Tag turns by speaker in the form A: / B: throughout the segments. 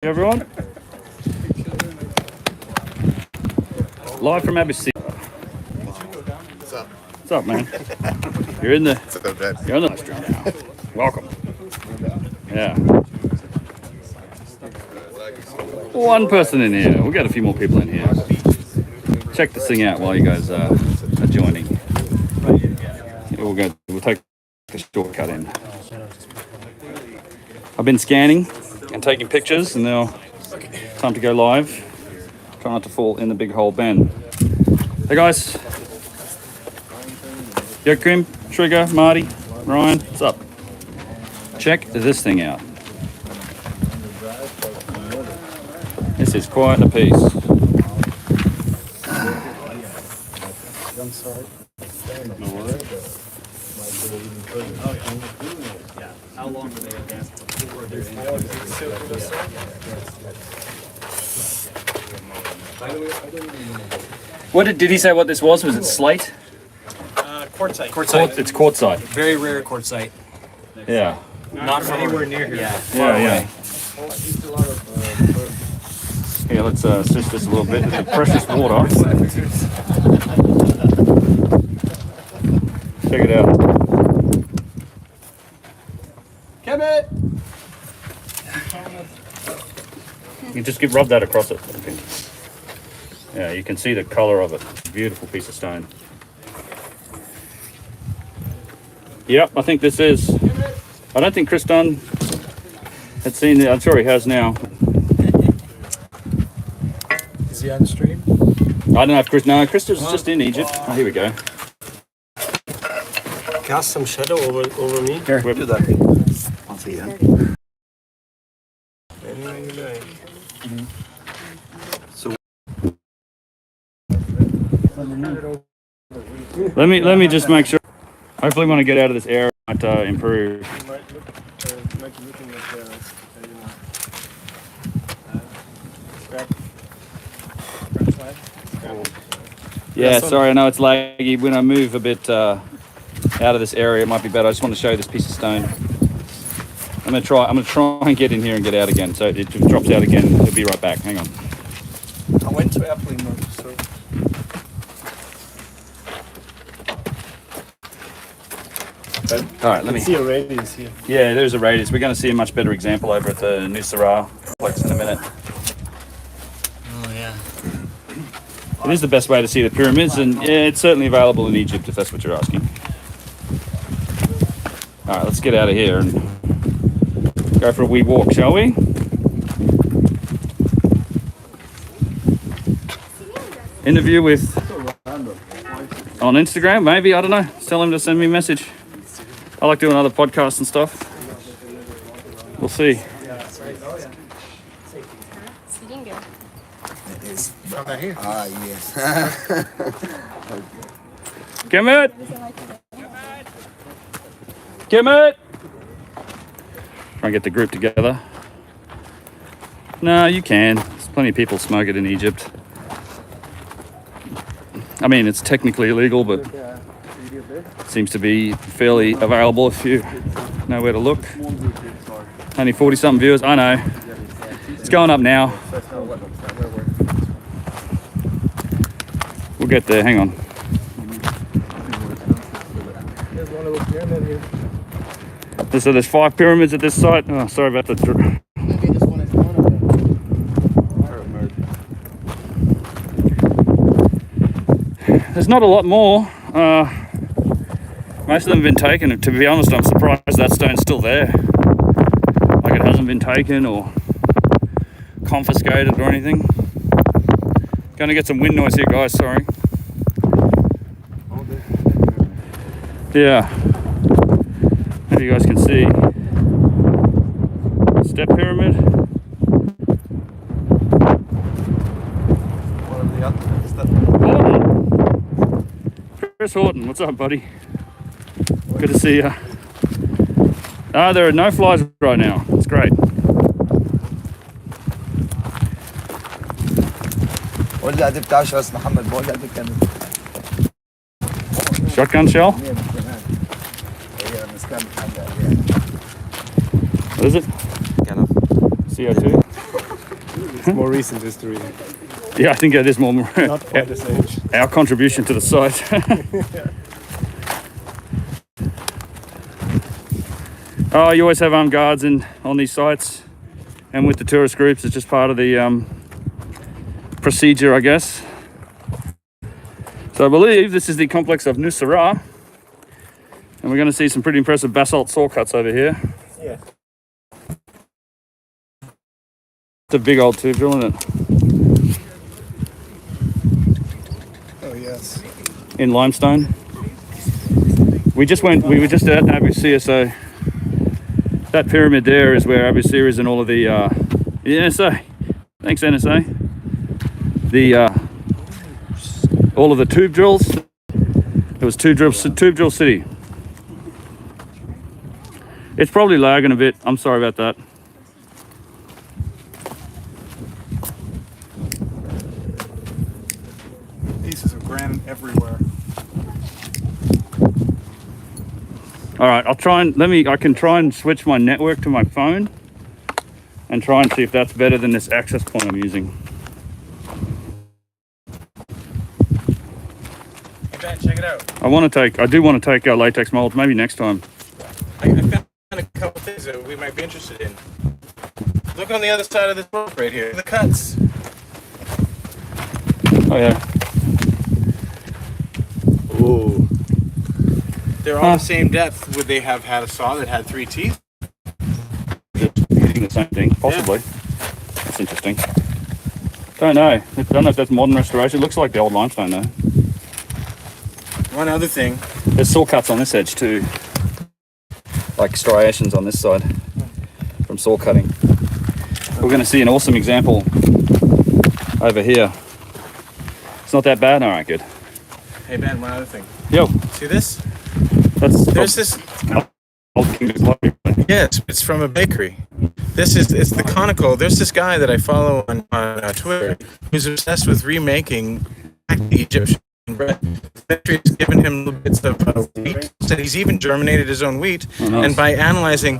A: Everyone, live from Abyssinia.
B: What's up?
A: What's up, man? You're in the restaurant now. Welcome. Yeah. One person in here. We'll get a few more people in here. Check this thing out while you guys are joining. We'll take a shortcut in. I've been scanning and taking pictures, and now time to go live. Try not to fall in the big hole Ben. Hey guys. Joachim, Trigger, Marty, Ryan, what's up? Check this thing out. This is quite a piece.
C: How long do they advance before they're
A: What did he say what this was? Was it slate?
C: Quartzite.
A: It's quartzite.
C: Very rare quartzite.
A: Yeah.
C: Not from anywhere near here.
A: Yeah. Here, let's switch this a little bit. It's the precious water. Check it out.
C: Come in.
A: You can just rub that across it. Yeah, you can see the color of it. Beautiful piece of stone. Yep, I think this is. I don't think Chris Dunn had seen it. I'm sure he has now.
C: Is he on stream?
A: I don't know if Chris. No, Chris was just in Egypt. Oh, here we go.
C: Cast some shadow over me.
A: Here,
B: Do that. I'll see you.
A: Let me just make sure. Hopefully, when I get out of this area, it might improve. Yeah, sorry, I know it's laggy. When I move a bit out of this area, it might be better. I just want to show you this piece of stone. I'm gonna try and get in here and get out again. So it drops out again. It'll be right back. Hang on.
C: I went to airplane mode, so.
A: All right, let me
C: see a radius here.
A: Yeah, there's a radius. We're going to see a much better example over at the Nusara complex in a minute.
C: Oh yeah.
A: It is the best way to see the pyramids, and yeah, it's certainly available in Egypt if that's what you're asking. All right, let's get out of here and go for a wee walk, shall we? Interview with on Instagram, maybe, I don't know. Tell him to send me a message. I like doing other podcasts and stuff. We'll see.
B: Yes.
A: Kemet! Kemet! Try and get the group together. No, you can. There's plenty of people smoke it in Egypt. I mean, it's technically illegal, but it seems to be fairly available if you know where to look. Only 40-something viewers. I know. It's going up now. We'll get there. Hang on. So there's 5 pyramids at this site. Oh, sorry about the... There's not a lot more. Most of them have been taken. To be honest, I'm surprised that stone's still there. Like it hasn't been taken or confiscated or anything. Gonna get some wind noise here, guys. Sorry. Yeah. Maybe you guys can see. Step pyramid. Chris Horton, what's up, buddy? Good to see you. There are no flies right now. It's great. Shotgun shell? What is it?
B: Kind of.
A: CO2?
C: It's more recent history.
A: Yeah, I think it is more.
C: Not quite this age.
A: Our contribution to the site. Oh, you always have armed guards on these sites, and with the tourist groups, it's just part of the procedure, I guess. So I believe this is the complex of Nusara, and we're going to see some pretty impressive basalt saw cuts over here.
C: Yeah.
A: It's a big old tube drill, isn't it?
C: Oh yes.
A: In limestone. We were just at Abu Sir, so that pyramid there is where Abu Sir is and all of the NSA. Thanks, NSA. All of the tube drills. It was tube drill city. It's probably lagging a bit. I'm sorry about that.
D: Pieces of granite everywhere.
A: All right, I can try and switch my network to my phone and try and see if that's better than this access point I'm using.
E: Hey Ben, check it out.
A: I do want to take latex molds, maybe next time.
E: I found a couple things that we might be interested in. Look on the other side of this rope right here. The cuts.
A: Oh yeah.
E: Ooh. They're all the same depth. Would they have had a saw that had 3 teeth?
A: Using the same thing, possibly. That's interesting. Don't know. I don't know if that's modern restoration. It looks like the old limestone though.
E: One other thing.
A: There's saw cuts on this edge too. Like striations on this side from saw cutting. We're going to see an awesome example over here. It's not that bad. All right, good.
E: Hey Ben, one other thing.
A: Yo,
E: See this?
A: there's
E: this.
A: Old King's Lottery.
E: Yeah, it's from a bakery. It's the conical. There's this guy that I follow on Twitter who's obsessed with remaking the Egyptian bread. The bakery's given him little bits of wheat, and he's even germinated his own wheat.
A: Oh, nice.
E: And by analyzing,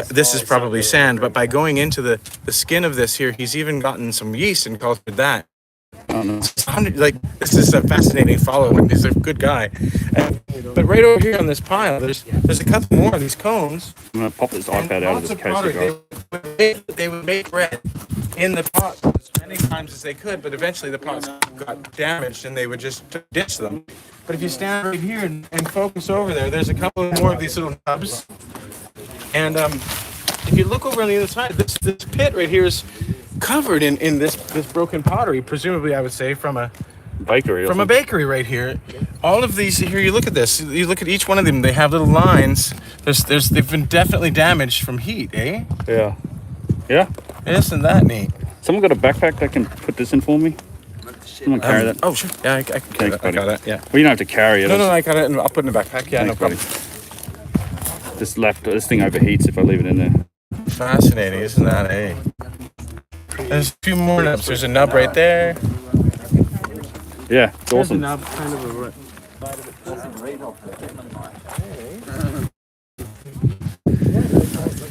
E: this is probably sand, but by going into the skin of this here, he's even gotten some yeast and cultured that.
A: Oh, no.
E: This is a fascinating follow, and he's a good guy. But right over here on this pile, there's a couple more of these cones.
A: I'm going to pop this iPad out of
E: Lots
A: this
E: of
A: case.
E: pottery.
A: Guys.
E: They would make bread in the pot as many times as they could, but eventually the pots got damaged and they would just ditch them. But if you stand right here and focus over there, there's a couple more of these little tubs. And if you look over on the other side, this pit right here is covered in this broken pottery, presumably I would say from a
A: Bakery.
E: from a bakery right here. All of these here, you look at this. You look at each one of them. They have little lines. They've been definitely damaged from heat, eh?
A: Yeah. Yeah.
E: Isn't that neat?
A: Someone got a backpack that can put this in for me? Someone carry that.
E: Oh, sure. Yeah, I can
A: Thanks,
E: carry that. I
A: buddy.
E: got it. Yeah.
A: Well, you don't have to carry it.
E: No, I got it. I'll put it in the backpack. Yeah,
A: Thanks,
E: no problem.
A: buddy. This thing overheats if I leave it in there.
E: Fascinating, isn't that, eh? There's a few more nubs. There's a nub right there.
A: Yeah, it's awesome.
C: Nub, kind of a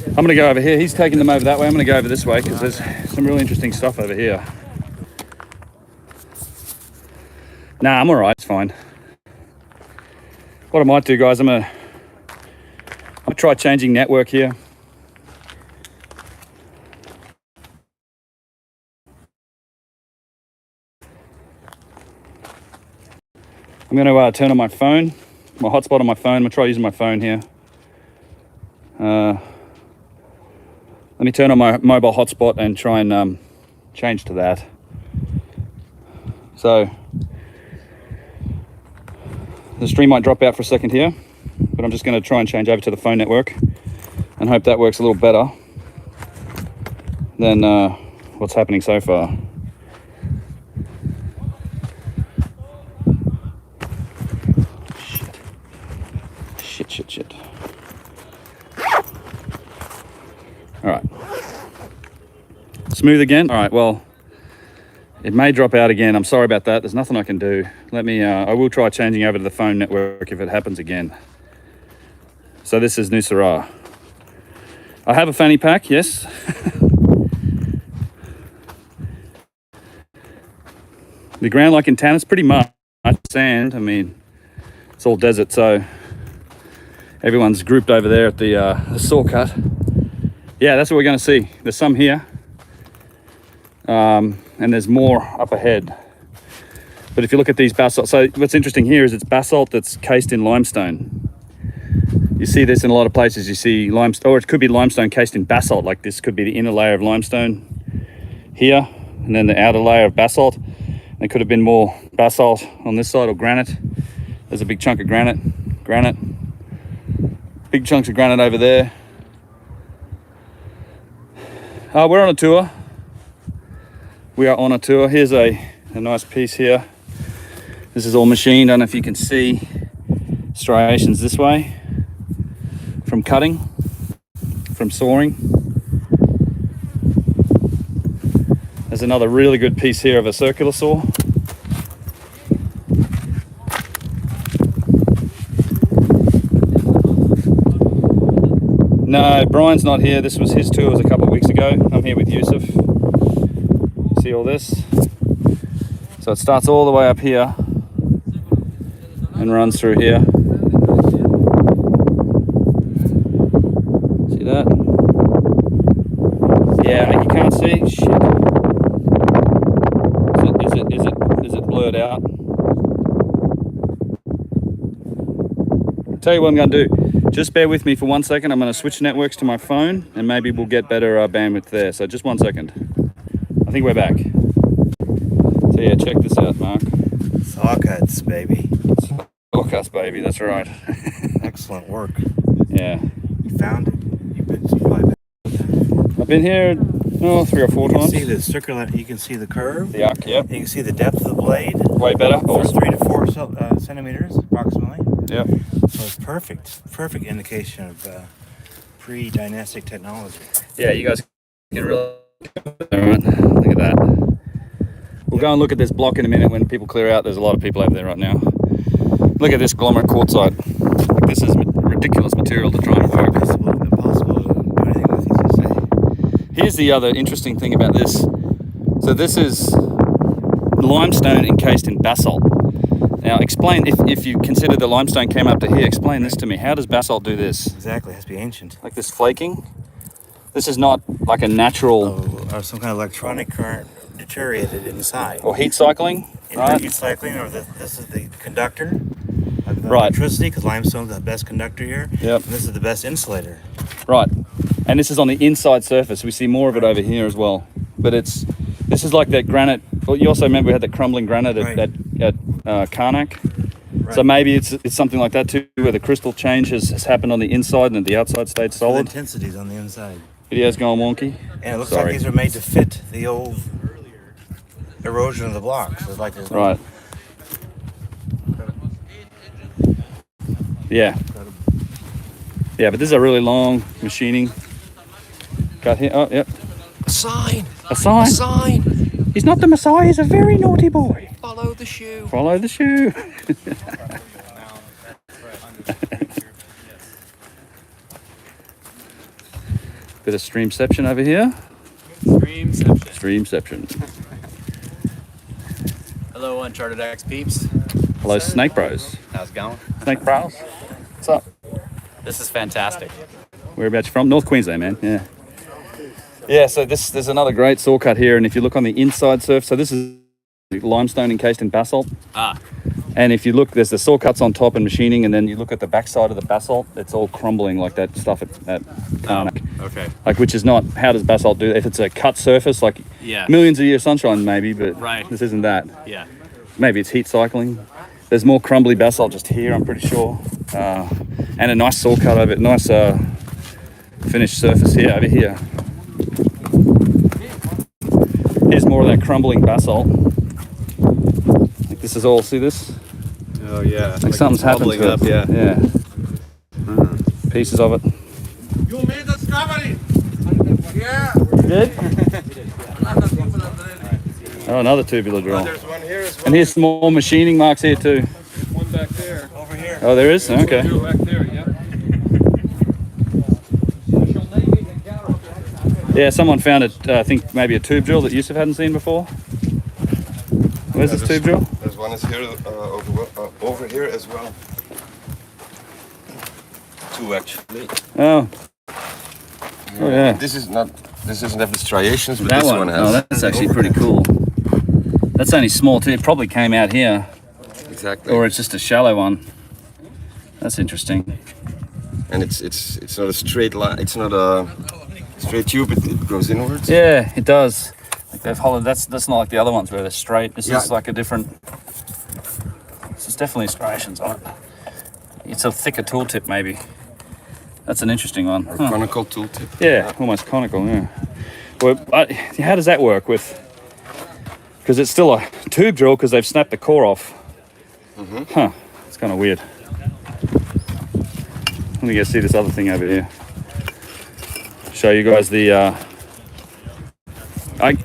A: I'm going to go over here. He's taking them over that way. I'm going to go over this way because there's some really interesting stuff over here. Nah, I'm all right. It's fine. What I might do, guys, I'm going to try changing network here. I'm going to turn on my phone, my hotspot on my phone. I'm going to try using my phone here. Let me turn on my mobile hotspot and try and change to that. So the stream might drop out for a second here, but I'm just going to try and change over to the phone network and hope that works a little better than what's happening so far. Shit. All right. Smooth again. All right, well, it may drop out again. I'm sorry about that. There's nothing I can do. I will try changing over to the phone network if it happens again. So this is Nusara. I have a fanny pack, yes. The ground, like in town, it's pretty much sand. I mean, it's all desert, so everyone's grouped over there at the saw cut. Yeah, that's what we're going to see. There's some here, and there's more up ahead. But if you look at these basalt, so what's interesting here is it's basalt that's cased in limestone. You see this in a lot of places. You see limestone, or it could be limestone cased in basalt. Like this could be the inner layer of limestone here, and then the outer layer of basalt. There could have been more basalt on this side, or granite. There's a big chunk of granite. Big chunks of granite over there. We're on a tour. We are on a tour. Here's a nice piece here. This is all machined. I don't know if you can see striations this way from cutting, from sawing. There's another really good piece here of a circular saw. No, Brian's not here. This was his tour, was a couple of weeks ago. I'm here with Yusuf. See all this? So it starts all the way up here and runs through here. See that? Yeah, you can't see. Shit. Is it blurred out? I'll tell you what I'm going to do. Just bear with me for 1 second. I'm going to switch networks to my phone and maybe we'll get better bandwidth there. So just 1 second. I think we're back. So yeah, check this out, Mark.
B: Saw cuts, baby.
A: Saw cuts, baby. That's right.
B: Excellent work.
A: Yeah.
B: You found it. You've been supplied.
A: I've been here 3 or 4
B: You can
A: times.
B: see the circular. You can see the curve.
A: The arc, yep.
B: You can see the depth of the blade.
A: Way better.
B: There's 3 to 4 centimeters approximately.
A: Yep.
B: So it's perfect indication of pre-dynastic technology.
A: Yeah, you guys can really. All right, look at that. We'll go and look at this block in a minute when people clear out. There's a lot of people over there right now. Look at this glomerate quartzite. Like, this is ridiculous material to try and focus.
B: Impossible to do anything with these, you say.
A: Here's the other interesting thing about this. So this is limestone encased in basalt. Now explain, if you consider the limestone came up to here, explain this to me. How does basalt do this?
B: Exactly, it has to be ancient.
A: Like this flaking? This is not like a natural...
B: Or some kind of electronic current deteriorated inside.
A: Or heat cycling, right?
B: Heat cycling, or this is the conductor of
A: Right.
B: electricity, because limestone is the best conductor here.
A: Yep.
B: And this is the best insulator.
A: Right. And this is on the inside surface. We see more of it over here as well. But this is like that granite. Well, you also remember we had that crumbling granite at Karnak.
B: Right.
A: So maybe it's something like that too, where the crystal change has happened on the inside and the outside stayed
B: The
A: solid.
B: intensity's on the inside.
A: Video's going wonky.
B: And it looks
A: Sorry.
B: like these are made to fit the old erosion of the blocks. It's like there's no-
A: Right. Yeah. Yeah, but this is a really long machining. Got here. Oh, yep.
F: A sign!
A: A sign.
F: A sign!
A: He's not the Messiah. He's a very naughty boy.
F: Follow the shoe.
A: Follow the shoe. Bit of streamception over here. Streamception.
G: Hello, Uncharted X peeps.
A: Hello, Snake Bros.
G: How's it going?
A: Snake Bros. What's up?
G: This is fantastic.
A: Whereabouts you from? North Queensland, man. Yeah. Yeah, so there's another great saw cut here, and if you look on the inside surface, so this is limestone encased in basalt.
G: Ah.
A: And if you look, there's the saw cuts on top and machining, and then you look at the backside of the basalt, it's all crumbling like that stuff at Karnak.
G: Okay.
A: Like, which is not, how does basalt do? If it's a cut surface, like
G: Yeah.
A: millions of years sunshine maybe, but
G: Right.
A: this isn't that.
G: Yeah.
A: Maybe it's heat cycling. There's more crumbly basalt just here, I'm pretty sure. And a nice saw cut over it, nice finished surface here, over here. Here's more of that crumbling basalt. Like this is all, see this?
C: Oh yeah.
A: Like something's happened
C: bubbling
A: to
C: up,
A: it.
C: yeah.
A: Yeah. Pieces of it.
E: You made the discovery! Yeah!
A: Good? Oh, another tubular drill.
E: There's one here as well.
A: And here's some more machining marks here too.
E: One back there. Over here.
A: Oh, there is? Okay.
E: Back there, yeah.
A: Yeah, someone found it. I think maybe a tube drill that Yusuf hadn't seen before. Where's this tube drill?
H: There's one is here over here as well. Two actually.
A: Oh. Oh yeah.
H: This doesn't have the striations, but
A: That
H: this
A: one.
H: one has.
A: Oh, that's actually pretty cool. That's only small too. It probably came out here,
H: Exactly.
A: or it's just a shallow one. That's interesting.
H: And it's not a straight line. It's not a straight tube. It goes inwards.
A: Yeah, it does. Like they've hollowed. That's not like the other ones where they're straight. This
H: Yeah.
A: is like a different. This is definitely striations on it. It's a thicker tooltip maybe. That's an interesting one.
H: Or
A: Huh.
H: conical tooltip.
A: Yeah, almost conical. Yeah. Well, how does that work with? Because it's still a tube drill because they've snapped the core off. Huh. It's kind of weird. Let me go see this other thing over here. Show you guys the.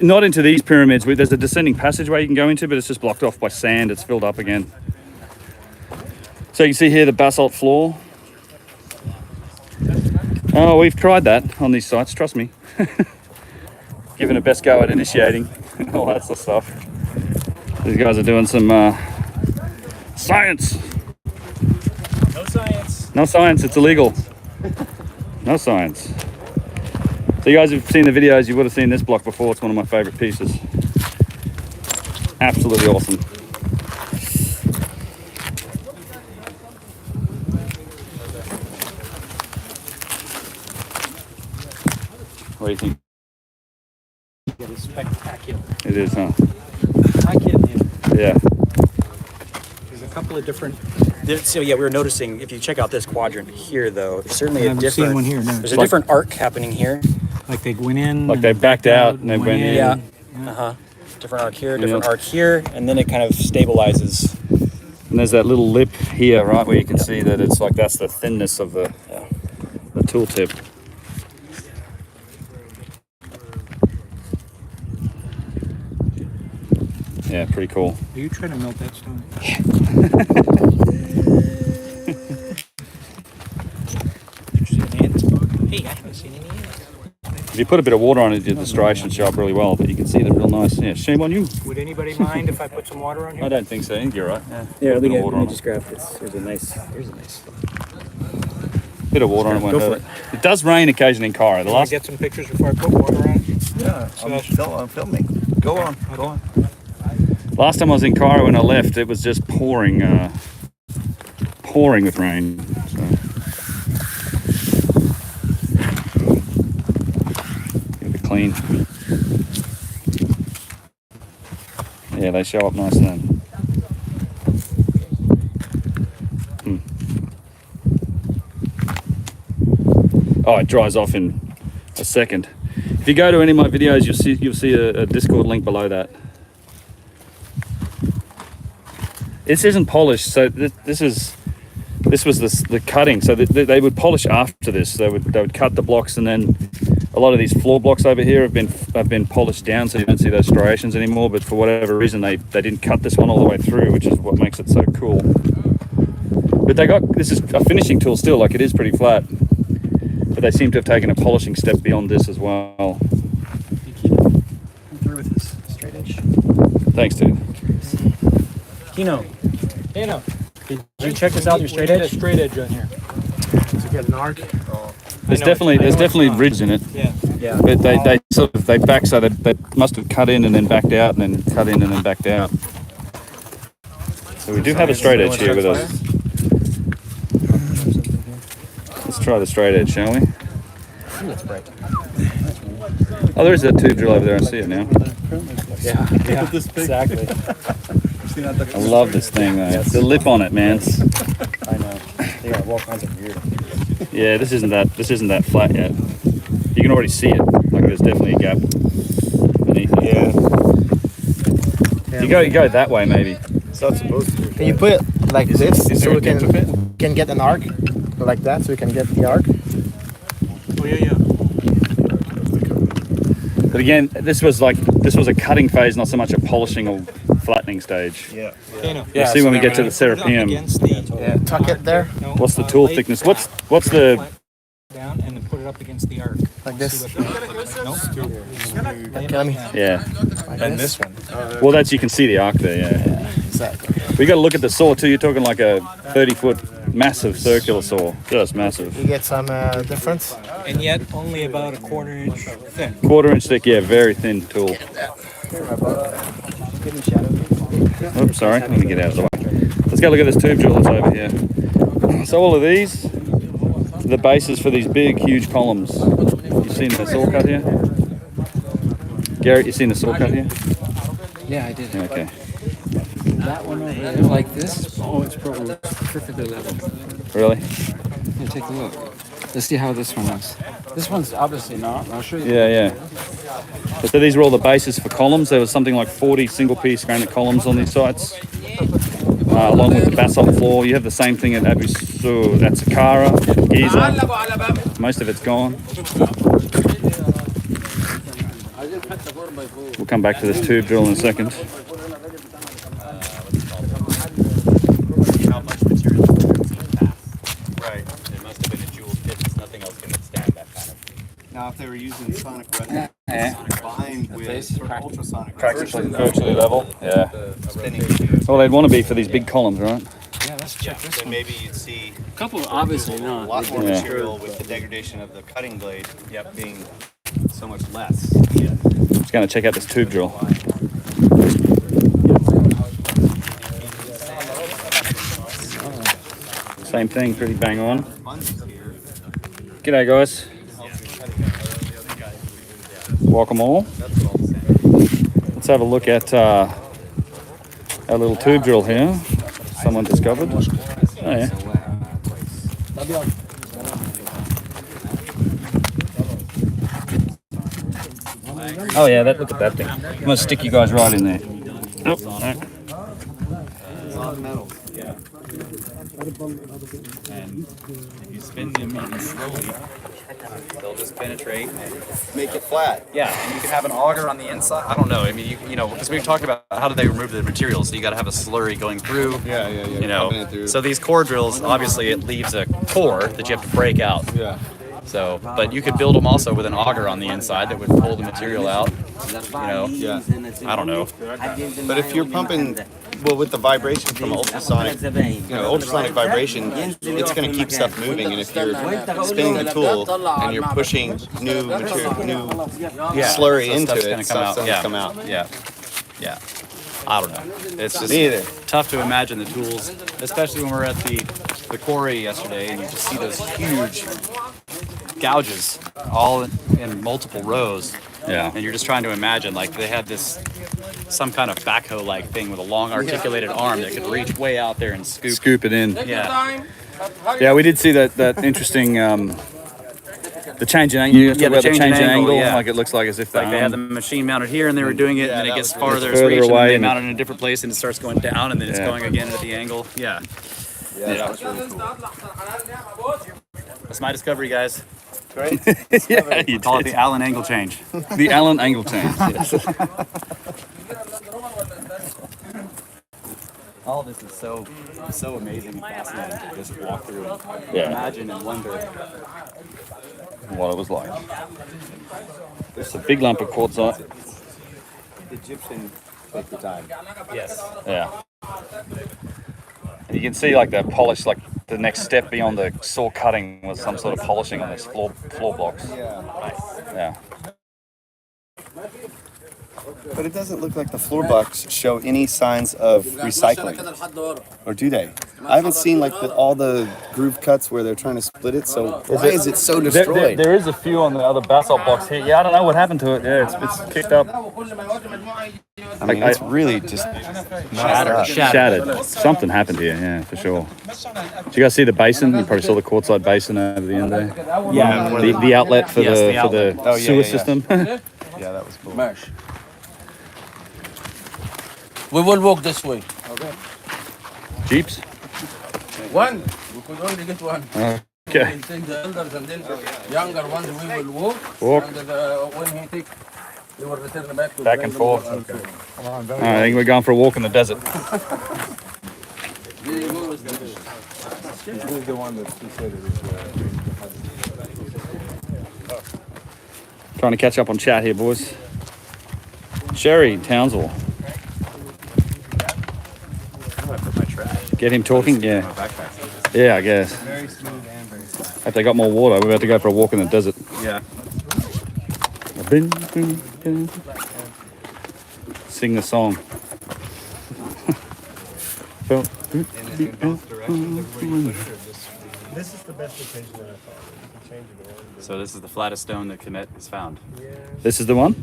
A: Not into these pyramids. There's a descending passageway you can go into, but it's just blocked off by sand. It's filled up again. So you can see here the basalt floor. Oh, we've tried that on these sites, trust me. Giving a best go at initiating, all that sort of stuff. These guys are doing some science.
G: No science.
A: No science, it's illegal. No science. So you guys have seen the videos, you would have seen this block before. It's one of my favorite pieces. Absolutely awesome. What do you think?
I: It is spectacular.
A: It is, huh?
I: I can't.
A: Yeah.
I: There's a couple of different. So yeah, we were noticing if you check out this quadrant here, though, there's certainly a
C: haven't
I: different.
C: seen one here, no.
I: There's a
A: Like-
I: different arc happening here.
C: Like they went in.
A: Like they backed out and they went in.
I: Yeah. Different arc here, different
A: Yeah.
I: arc here, and then it kind of stabilizes.
A: And there's that little lip here, right, where you can see that it's like that's the thinness of the tooltip. Yeah, pretty cool.
C: Are you trying to melt that stone?
I: Hey, I haven't seen any yet.
A: If you put a bit of water on it, the striations show up really well, but you can see them real nice. Yeah, shame on you.
C: Would anybody mind if I put some water on
A: I
C: here?
A: don't think so. I think you're right. Yeah,
I: Yeah,
A: Put a bit of water on it.
I: just grab this. Here's a nice.
A: Bit of water on it won't
I: Go for
A: hurt it. It does rain occasionally in Cairo. The
C: Can I
A: last
C: get some pictures before I put water on?
B: Yeah, I'm filming. Go on.
A: last time I was in Cairo when I left, it was just pouring with rain. So. Keep it clean. Yeah, they show up nice then. Oh, it dries off in a second. If you go to any of my videos, you'll see a Discord link below that. This isn't polished, so this was the cutting. So they would polish after this. They would cut the blocks, and then a lot of these floor blocks over here have been polished down, so you don't see those striations anymore. But for whatever reason, they didn't cut this one all the way through, which is what makes it so cool. But this is a finishing tool still, like it is pretty flat. But they seem to have taken a polishing step beyond this as well.
I: Through with this straight edge.
A: Thanks, dude.
I: Kino. Did you check this out? Your straight edge.
C: Straight edge on here. To get an arc.
A: There's definitely ridges in it.
I: Yeah.
A: But they back, so they must have cut in and then backed out, and then cut in and then backed out. So we do have a straight edge here with us. Let's try the straight edge, shall we?
I: That's bright.
A: Oh, there is that tube drill over there. I see it now.
I: Yeah. Exactly.
A: I love this thing, though. The lip on it, man.
I: I know. They got all kinds of weird.
A: Yeah, this isn't that flat yet. You can already see it. Like there's definitely a gap beneath it.
B: Yeah.
A: You go that way, maybe.
B: So it's supposed to.
J: Can you put it like this
B: Is
J: so
B: there
J: we
B: a dent of it?
J: can get an arc like that so we can get the arc?
C: Oh yeah.
A: But again, this was a cutting phase, not so much a polishing or flattening stage.
B: Yeah.
A: You'll see when we get to the Serapeum.
J: Yeah, tuck it there.
A: What's the tool thickness? What's the
C: Down
I: and then put it up against the arc.
J: Like this.
A: Yeah.
B: And this one.
A: Well, that's you can see the arc there. Yeah.
J: Exactly.
A: We got to look at the saw too. You're talking like a 30-foot massive circular saw, just massive.
J: You get some difference.
I: And yet only about a 1/4 inch thin.
A: 1/4 inch thick, yeah, very thin tool. Oops, sorry, let me get out of the way. Let's go look at this tube drill that's over here. So all of these are the bases for these big, huge columns. You seen the saw cut here? Garrett, you seen the saw cut here?
F: Yeah, I did.
A: Okay.
F: That one over there, like this. Oh, it's probably perfectly level.
A: Really?
F: Here, take a look. Let's see how this one looks. This one's obviously not. I'll show you.
A: Yeah. So these were all the bases for columns. There was something like 40 single-piece granite columns on these sites, along with the basalt floor. You have the same thing at Abu Sur, at Saqqara, Giza. Most of it's gone. We'll come back to this tube drill in a second.
I: How much material is 13 pass? Right. It must have been a jeweled pit because nothing else can withstand that kind of.
H: Now, if they were using sonic weapons combined with ultrasonic
A: Virtually level. Yeah.
H: spinning,
A: Well, they'd want to be for these big columns, right?
F: Yeah, let's check this
H: then
F: one.
H: maybe you'd see
F: A couple, obviously
H: a
F: not.
H: lot more
A: Yeah.
H: material with the degradation of the cutting blade being so much less.
A: Just going to check out this tube drill. Same thing, pretty bang on. G'day, guys. Welcome all. Let's have a look at our little tube drill here. Someone discovered. Oh, yeah. Oh yeah, look at that thing. I'm gonna stick you guys right in there. Oh, no.
I: And if you spin them in slowly, they'll just penetrate.
H: Make it flat.
I: Yeah, and you can have an auger on the inside. I don't know. I mean, you know, because we talked about how do they remove the materials. So you got to have a slurry going through.
H: Yeah.
I: You know, so these core drills, obviously, it leaves a core that you have to break out.
H: Yeah.
I: So, but you could build them also with an auger on the inside that would pull the material out. You know, I don't know.
H: But if you're pumping, well, with the vibration from ultrasonic, ultrasonic vibration, it's going to keep stuff moving. And if you're spinning the tool and you're pushing new material, new slurry into
I: stuff's
H: it,
I: gonna come out.
H: stuff's gonna come out.
I: Yeah. I don't know. It's just
H: Me either.
I: tough to imagine the tools, especially when we were at the quarry yesterday and you just see those huge gouges all in multiple rows.
A: Yeah.
I: And you're just trying to imagine, like they had some kind of backhoe-like thing with a long articulated arm that could reach way out there and scoop.
A: It in.
I: Yeah.
A: Yeah, we did see that interesting. The change in angle.
I: Yeah, the change in angle, yeah.
A: Like it looks like as if
I: Like they had the machine mounted here and they were doing it, and then it gets farther as
A: further
I: reach, and
A: away
I: then they
A: and-
I: mount it in a different place, and it starts going down, and then it's
A: Yeah.
I: going again at the angle. Yeah.
H: That was really cool.
I: That's my discovery, guys.
H: Great.
A: Yeah, you
I: Call it
A: did.
I: the Allen angle change.
A: The Allen angle change. Yes.
I: All this is so amazing and fascinating to just walk through and
A: Yeah.
I: imagine and wonder.
A: What it was like. It's a big lump of quartzite.
H: Egyptian take the time.
I: Yes.
A: Yeah. And you can see like the polish, like the next step beyond the saw cutting was some sort of polishing on this floor blocks. Yeah.
H: But it doesn't look like the floor blocks show any signs of recycling, or do they? I haven't seen like all the groove cuts where they're trying to split it. So why is it so destroyed?
A: There is a few on the other basalt blocks here. Yeah, I don't know what happened to it. Yeah, it's kicked up.
H: I mean, it's really just
A: Shattered. Something happened here, yeah, for sure. Did you guys see the basin? You probably saw the quartzite basin over the end there.
I: Yeah.
A: The outlet for
I: Yes,
A: the
I: the outlet.
A: for the sewer system.
H: Yeah, that was cool.
F: We will walk this way.
A: Jeeps.
F: One. We could only get one.
A: Okay.
F: We'll take the elders and then younger ones we will walk.
A: Walk.
F: And when he take, we will return back to
A: Back and forth.
F: Okay.
A: I think we're going for a walk in the desert. Trying to catch up on chat here, boys. Sherry Townsville.
I: I'm gonna put my trash.
A: Get him talking? Yeah.
I: My backpack.
A: Yeah, I guess.
H: Very smooth and very flat.
A: If they got more water, we're about to go for a walk in the desert.
I: Yeah.
A: Sing the song. Felt
J: This is the best location that I found. You can change it around.
I: So this is the flattest stone that Kemet has found.
A: This is the one?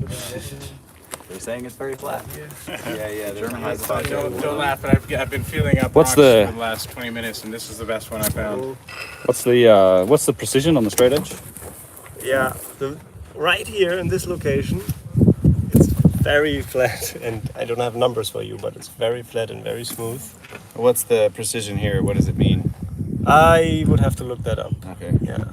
I: They're saying it's very flat.
H: Yeah.
I: German has about
E: Don't laugh, but I've been feeling up
A: What's
E: rocks
A: the-
E: for the last 20 minutes, and this is the best one I found.
A: What's the precision on the straight edge?
J: Yeah, right here in this location, it's very flat, and I don't have numbers for you, but it's very flat and very smooth.
H: What's the precision here? What does it mean?
J: I would have to look that up.
H: Okay.
J: Yeah,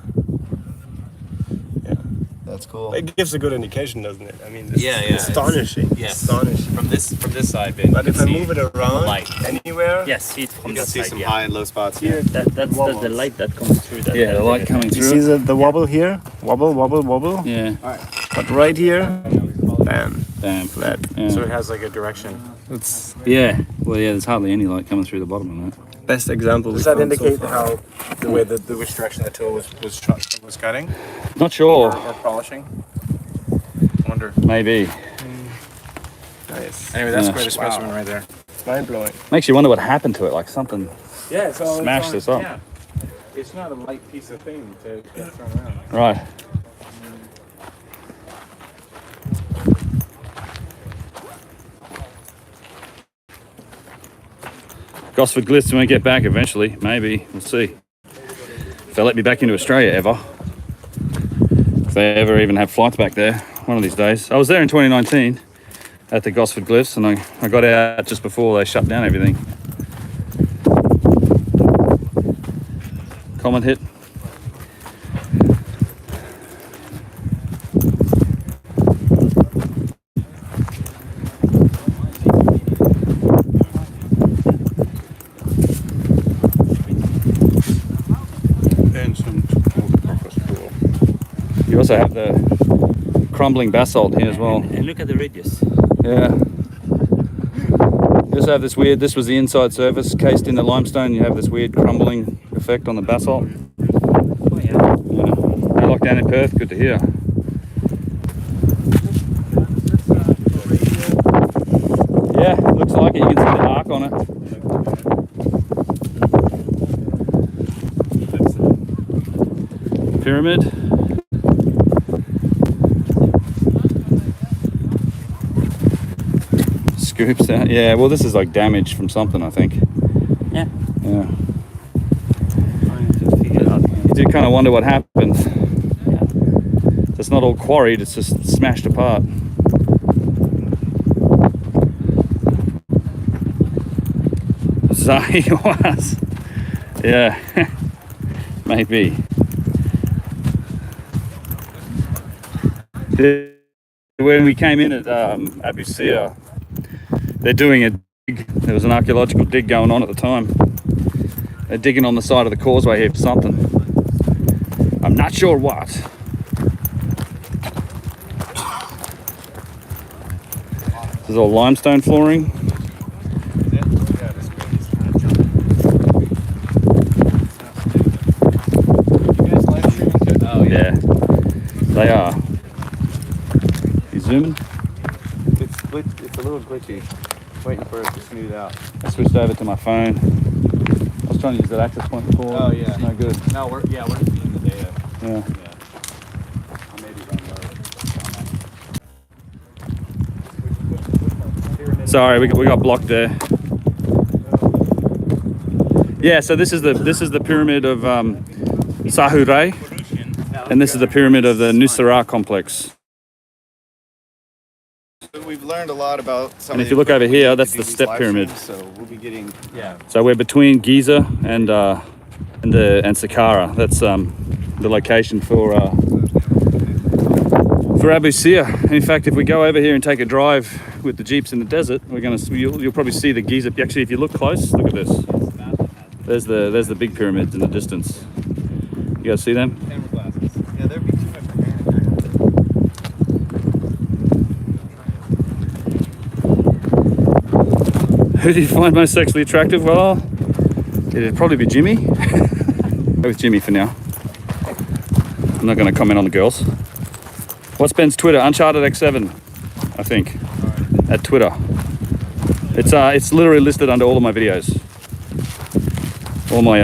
H: That's cool.
J: it gives a good indication, doesn't it? I mean, it's
I: Yeah.
J: astonishing.
I: Yes.
J: Astonishing.
I: From this side, Ben.
J: But
I: you
J: if
I: can
J: I
I: see
J: move it around
I: light.
J: anywhere,
G: Yes, see it from
H: You
G: that
H: can see
G: side.
H: some
G: Yeah.
H: high and low spots
J: here,
H: here.
G: That's the light that comes through that.
A: Yeah, the light coming
J: you
A: through.
J: see the wobble here? Wobble, wobble, wobble.
A: Yeah.
J: But right here, bam,
A: Damn.
J: flat.
A: Yeah.
E: So it has like a direction.
J: It's
A: Yeah. Well, yeah. There's hardly any light coming through the bottom of that.
J: best example.
E: Does that indicate how the way which direction the tool was cutting
A: Not sure.
E: or polishing? Wonder.
A: Maybe.
J: Nice.
E: Anyway, that's
A: Yeah.
E: quite a specimen right there.
J: It's mind blowing.
A: Makes you wonder what happened to it. Like something.
E: Yeah, it's all
A: Smash this up.
E: Yeah. It's not a light piece of thing to get thrown around.
A: Right. Gosford Glyphs when we get back eventually. Maybe. We'll see. If they let me back into Australia ever. If they ever even have flights back there. One of these days. I was there in 2019 at the Gosford Glyphs, and I got out just before they shut down everything. Comment hit. You also have the crumbling basalt here as well.
G: And look at the radius.
A: Yeah. You also have this weird, this was the inside surface cased in the limestone. You have this weird crumbling effect on the basalt.
G: Oh yeah.
A: Yeah. Locked down in Perth, good to hear. Yeah, looks like it. You can see the arc on it. Pyramid. Scoops out. Yeah, well, this is like damage from something, I think.
G: Yeah.
A: Yeah.
G: Trying to figure out.
A: You do kind of wonder what happened. It's not all quarried, it's just smashed apart. So he was. Yeah. Maybe. When we came in at Abu Sir, they're doing a dig. There was an archaeological dig going on at the time. They're digging on the side of the causeway here for something. I'm not sure what. This is all limestone flooring.
I: Oh
A: Yeah, they are. You zooming?
H: It's a little glitchy. Waiting for it to smooth out.
A: I switched over to my phone. I was trying to use that access point before.
H: Oh, yeah.
A: It's no good.
I: No, we're seeing the data.
A: Yeah.
I: I maybe run low.
A: Sorry, we got blocked there. Yeah, so this is the pyramid of Sahure, and this is the pyramid of the Nusara complex.
H: We've learned a lot about some
A: And
H: of
A: if you look over
H: equipment we
A: here,
H: need
A: that's
H: to
A: the
H: do these
A: step
H: live
A: pyramid.
H: streams, so we'll be getting
A: So we're between Giza and Saqqara. That's the location for Abu Sir. In fact, if we go over here and take a drive with the jeeps in the desert, you'll probably see the Giza. Actually, if you look close, look at this. There's the big pyramids in the distance. You guys see them?
H: camera glasses. Yeah, there'd be too much.
A: Who do you find most sexually attractive? Well, it'd probably be Jimmy. Go with Jimmy for now. I'm not going to comment on the girls. What's Ben's Twitter? Uncharted X7, I think, at Twitter. It's literally listed under all of my videos. All my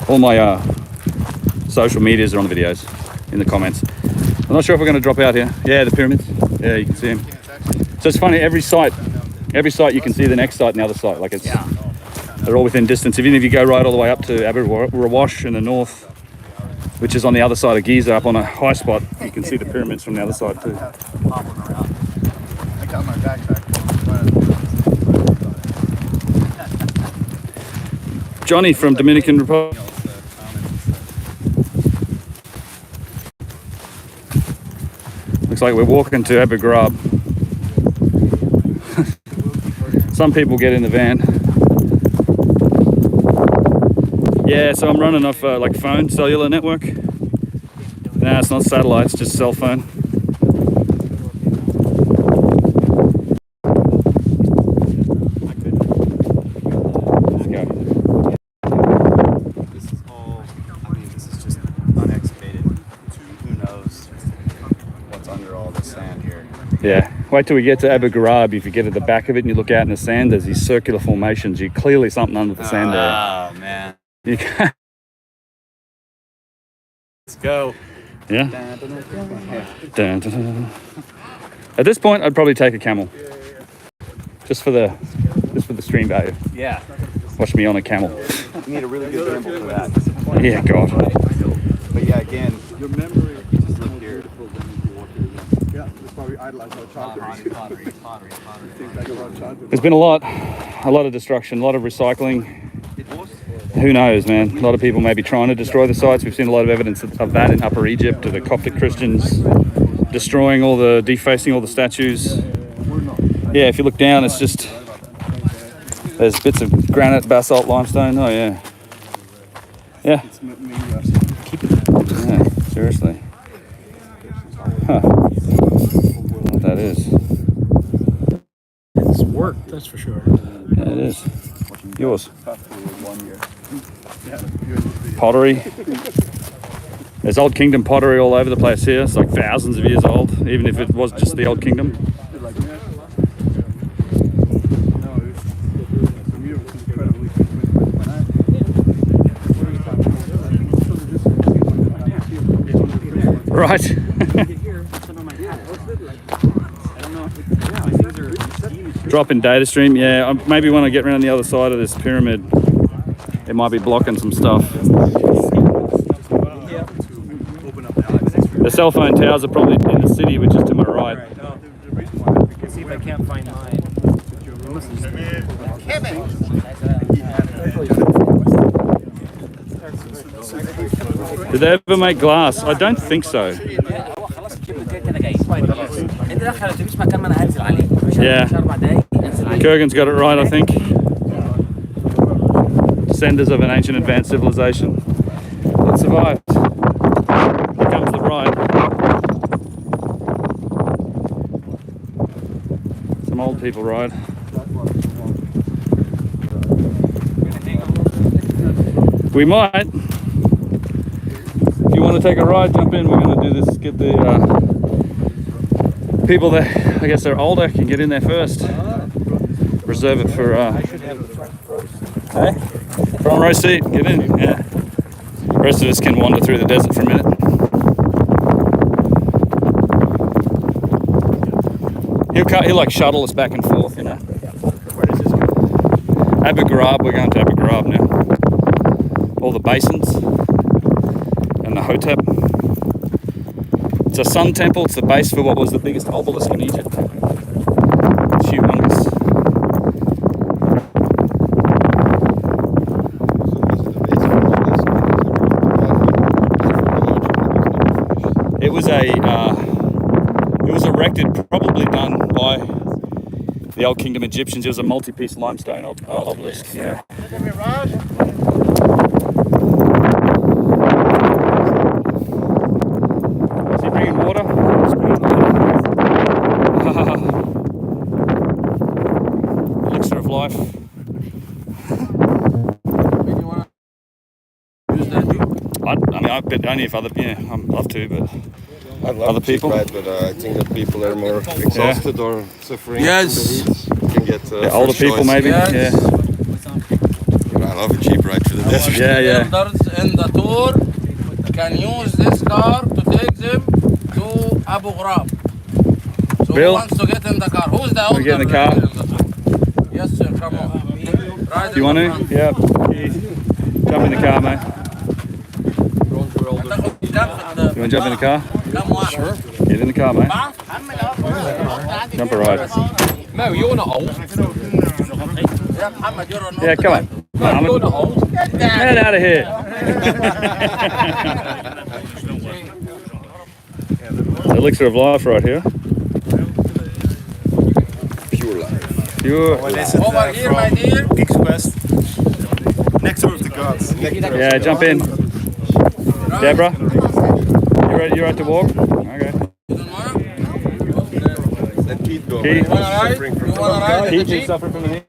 A: all my social medias are on the videos in the comments. I'm not sure if we're going to drop out here. Yeah, the pyramids. Yeah, you can see them. So it's funny. Every site you can see the next site and the other site. Like they're all within distance. Even if you go right all the way up to Abu Rawash in the north, which is on the other side of Giza, up on a high spot, you can see the pyramids from the other side too.
D: I got my backpack.
A: Johnny from Dominican Republic. Looks like we're walking to Abu Ghraib. Some people get in the van. Yeah, so I'm running off like phone, cellular network. No, it's not satellite, it's just cell phone. Let's go.
I: This is all, I mean, this is just unexcavated. Who knows what's under all this sand here?
A: Yeah, wait till we get to Abu Ghraib. If you get at the back of it and you look out in the sand, there's these circular formations. You're clearly something under the sand there.
I: Oh, man.
A: You can't.
I: Let's go.
A: Yeah. Dun, dun, dun. At this point, I'd probably take a camel, just for the stream value.
I: Yeah.
A: Watch me on a camel.
I: You need a really good gimbal for that.
A: Yeah, God.
I: But yeah, again, your memory, just look here.
D: Yeah, that's why we idolize our pottery.
A: There's been a lot of destruction, a lot of recycling. Who knows, man? A lot of people may be trying to destroy the sites. We've seen a lot of evidence of that in Upper Egypt, of the Coptic Christians destroying defacing all the statues. Yeah, if you look down, it's just, there's bits of granite, basalt, limestone. Oh, yeah. Yeah. Yeah, seriously. Huh. What that is.
C: It's work, that's for sure.
A: Yeah, it is. Yours. Pottery. There's Old Kingdom pottery all over the place here. It's like thousands of years old, even if it was just the Old Kingdom. Right. Drop in data stream. Yeah, maybe when I get around the other side of this pyramid, it might be blocking some stuff. The cell phone towers are probably in the city, which is to my right.
C: Let's see if I can't find mine.
A: Did they ever make glass? I don't think so. Yeah. Kurgan's got it right, I think. Descenders of an ancient advanced civilization that survived. Here comes the ride. Some old people ride. We might. If you want to take a ride, jump in. We're going to do this, get the people that, I guess they're older, can get in there first. Reserve it for, hey? Front row seat, get in, yeah. The rest of us can wander through the desert for a minute. He'll like shuttle us back and forth, you know.
C: Where does this go?
A: Abu Ghraib, we're going to Abu Ghraib now. All the basins and the Hotep. It's a sun temple, it's the base for what was the biggest obelisk in Egypt. It's humongous. It was erected, probably done by the Old Kingdom Egyptians. It was a multi-piece limestone obelisk. Yeah. Is he bringing water? only if other, I'd love to, but
K: I love
A: other people.
K: Ride, but I think that people are more exhausted or suffering from the heat can get
A: older
K: first
A: people
K: choice.
A: maybe.
K: But I love a Jeep ride through the desert.
A: Yeah.
L: Builders in the tour can use this car to take them to Abu Ghraib. So
A: Bill?
L: who wants to get in the car? Who's the older?
A: We get in the car.
L: Yes, sir. Come on. Ride
A: Do you want to? Yeah. Jump in the car, mate. You want to jump in the car?
L: Sure.
A: Get in the car, mate. Jump a ride.
I: No, you're not old.
A: Yeah, come on.
I: You're not old.
A: Get out of here. The elixir of life right here.
K: Pure life.
A: Pure.
L: Over here, my dear.
J: Geeks Quest. Nectar of the gods.
A: Yeah, jump in. Deborah, you ready to walk? Okay.
K: Let Pete go.
A: Pete.
K: Suffering from
A: Pete is suffering from the heat.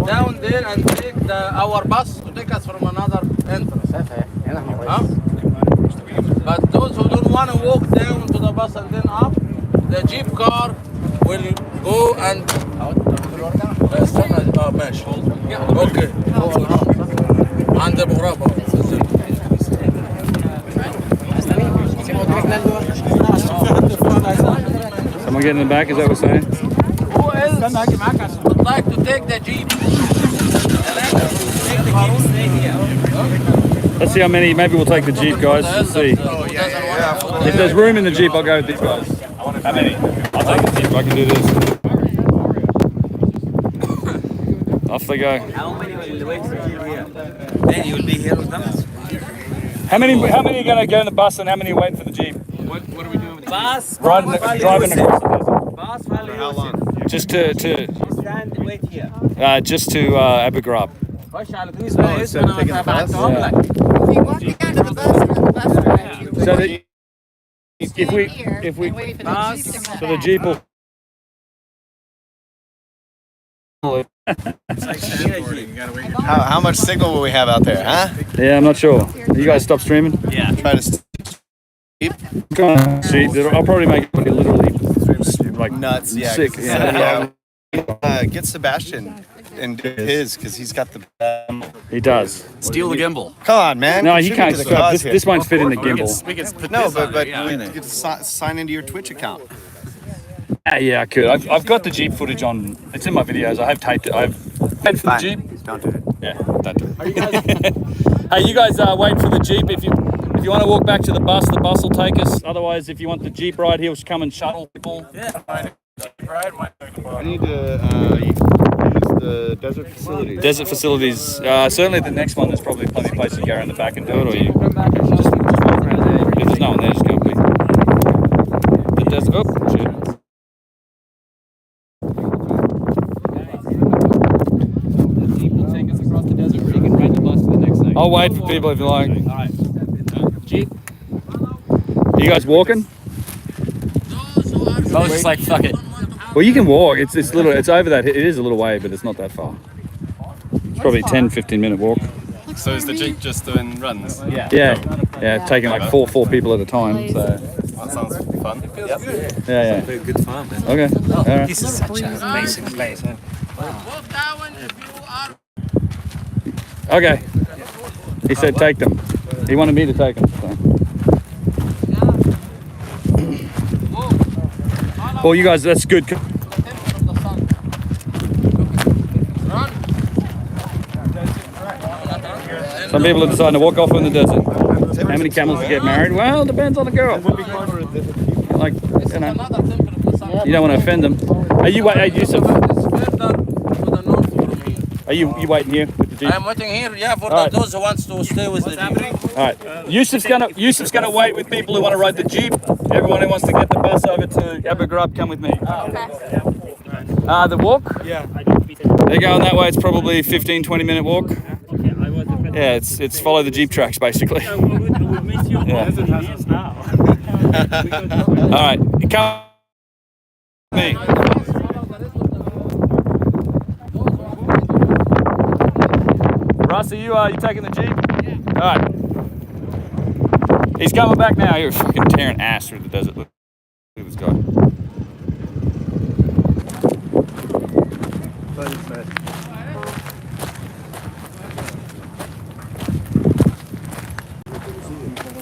L: Down there and take our bus to take us from another entrance. Huh? But those who don't want to walk down to the bus and then up, the Jeep car will go and ماشي. Okay. عند أبو غراب.
A: Someone get in the back, is that what we're saying?
L: Who else would like to take the Jeep?
A: Let's see how many, maybe we'll take the Jeep, guys. Let's see. If there's room in the Jeep, I'll go with these guys. How many? I'll take the Jeep, I can do this. Off they go.
G: How many will wait for you here? Then you will be here with them.
A: How many are going to go in the bus and how many are waiting for the Jeep?
G: What are we doing with the bus?
A: Driving across the desert.
G: Bus while
K: How long?
A: Just to
G: stand and wait here.
A: just to Abu Ghraib.
K: Instead of taking the bus?
M: If you walk down to the bus and then the bus drives you.
A: So that if we
M: Wait for the Jeep to come
A: so the
M: back.
A: Jeep will.
H: How much signal will we have out there, huh?
A: Yeah, I'm not sure. You guys stop streaming?
H: Yeah. Try to
A: Come on, Jeep. I'll probably make it literally like
H: nuts. Yeah.
A: sick. Yeah.
H: Get Sebastian and do his because he's got the.
A: He does.
I: Steal the gimbal.
H: Come on, man.
A: No, he
H: Contribute
A: can't.
H: to the
A: Strap.
H: cause
A: This won't fit in the gimbal.
I: We can put
H: No,
I: this on
H: but
I: it, yeah.
H: you get to sign into your Twitch account.
A: Yeah, I could. I've got the Jeep footage on. It's in my videos. I have taped it. I've paid for the Jeep.
H: Don't do it.
A: Yeah, don't do it. Hey, you guys wait for the Jeep. If you want to walk back to the bus will take us. Otherwise, if you want the Jeep ride, he'll come and shuttle people.
K: I need to use the desert facilities.
A: Desert facilities. Certainly the next one, there's probably plenty of places to go around the back and do it, or you just walk around there. If there's no one there, just go quick. The desert. Oh, shit.
I: Take us across the desert, or you can ride the bus to the next thing.
A: I'll wait for people if you like.
I: All right. Jeep.
A: Are you guys walking?
I: I was just like, fuck it.
A: Well, you can walk. It's little. It's over that. It is a little way, but it's not that far. It's probably a 10-15 minute walk.
I: So is the Jeep just doing runs?
A: Yeah, taking like four people at a time. So
I: That sounds fun. Yep.
A: yeah.
G: Good fun, man.
A: Okay. All right.
G: This is such an amazing place. Huh?
L: Walk down if you are.
A: Okay. He said take them. He wanted me to take them. So. Well, you guys, that's good. Some people are deciding to walk off in the desert. How many camels to get married? Well, it depends on the girl. Like, you know, you don't want to offend them. Are you waiting, Yusuf? Are you waiting here with the Jeep?
L: I'm waiting here, yeah, for
A: All right.
L: those who wants to stay with the Jeep.
A: All right, Yusuf's gonna wait with people who want to ride the Jeep. Everyone who wants to get the bus over to Abu Ghraib, come with me. The walk?
J: Yeah.
A: They're going that way. It's probably 15-20 minute walk. Yeah, it's follow the Jeep tracks basically. Yeah. All right, come with me. Bus, are you taking the Jeep? Yeah. All right. He's coming back now. You're fucking tearing ass through the desert. Look at this guy.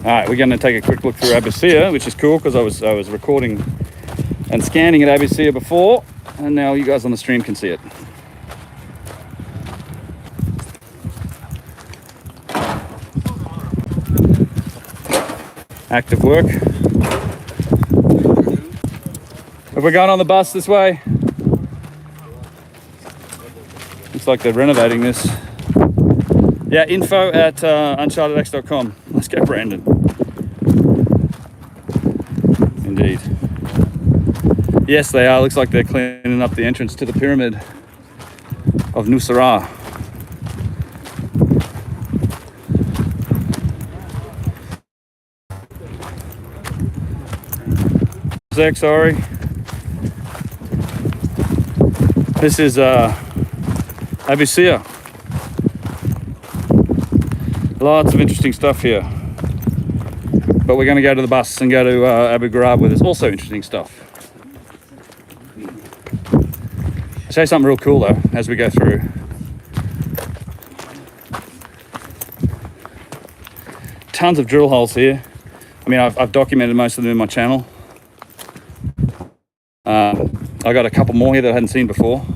A: All right, we're going to take a quick look through Abyssia, which is cool because I was recording and scanning at Abyssia before, and now you guys on the stream can see it. Active work. Have we gone on the bus this way? Looks like they're renovating this. Yeah, info at untitledx.com. Let's go, Brandon. Indeed. Yes, they are. Looks like they're cleaning up the entrance to the Pyramid of Nusara. Sorry. This is Abyssia. Lots of interesting stuff here. But we're going to go to the bus and go to Abu Ghraib, where there's also interesting stuff. I'll show you something real cool though as we go through. Tons of drill holes here. I mean, I've documented most of them in my channel. I got a couple more here that I hadn't seen before,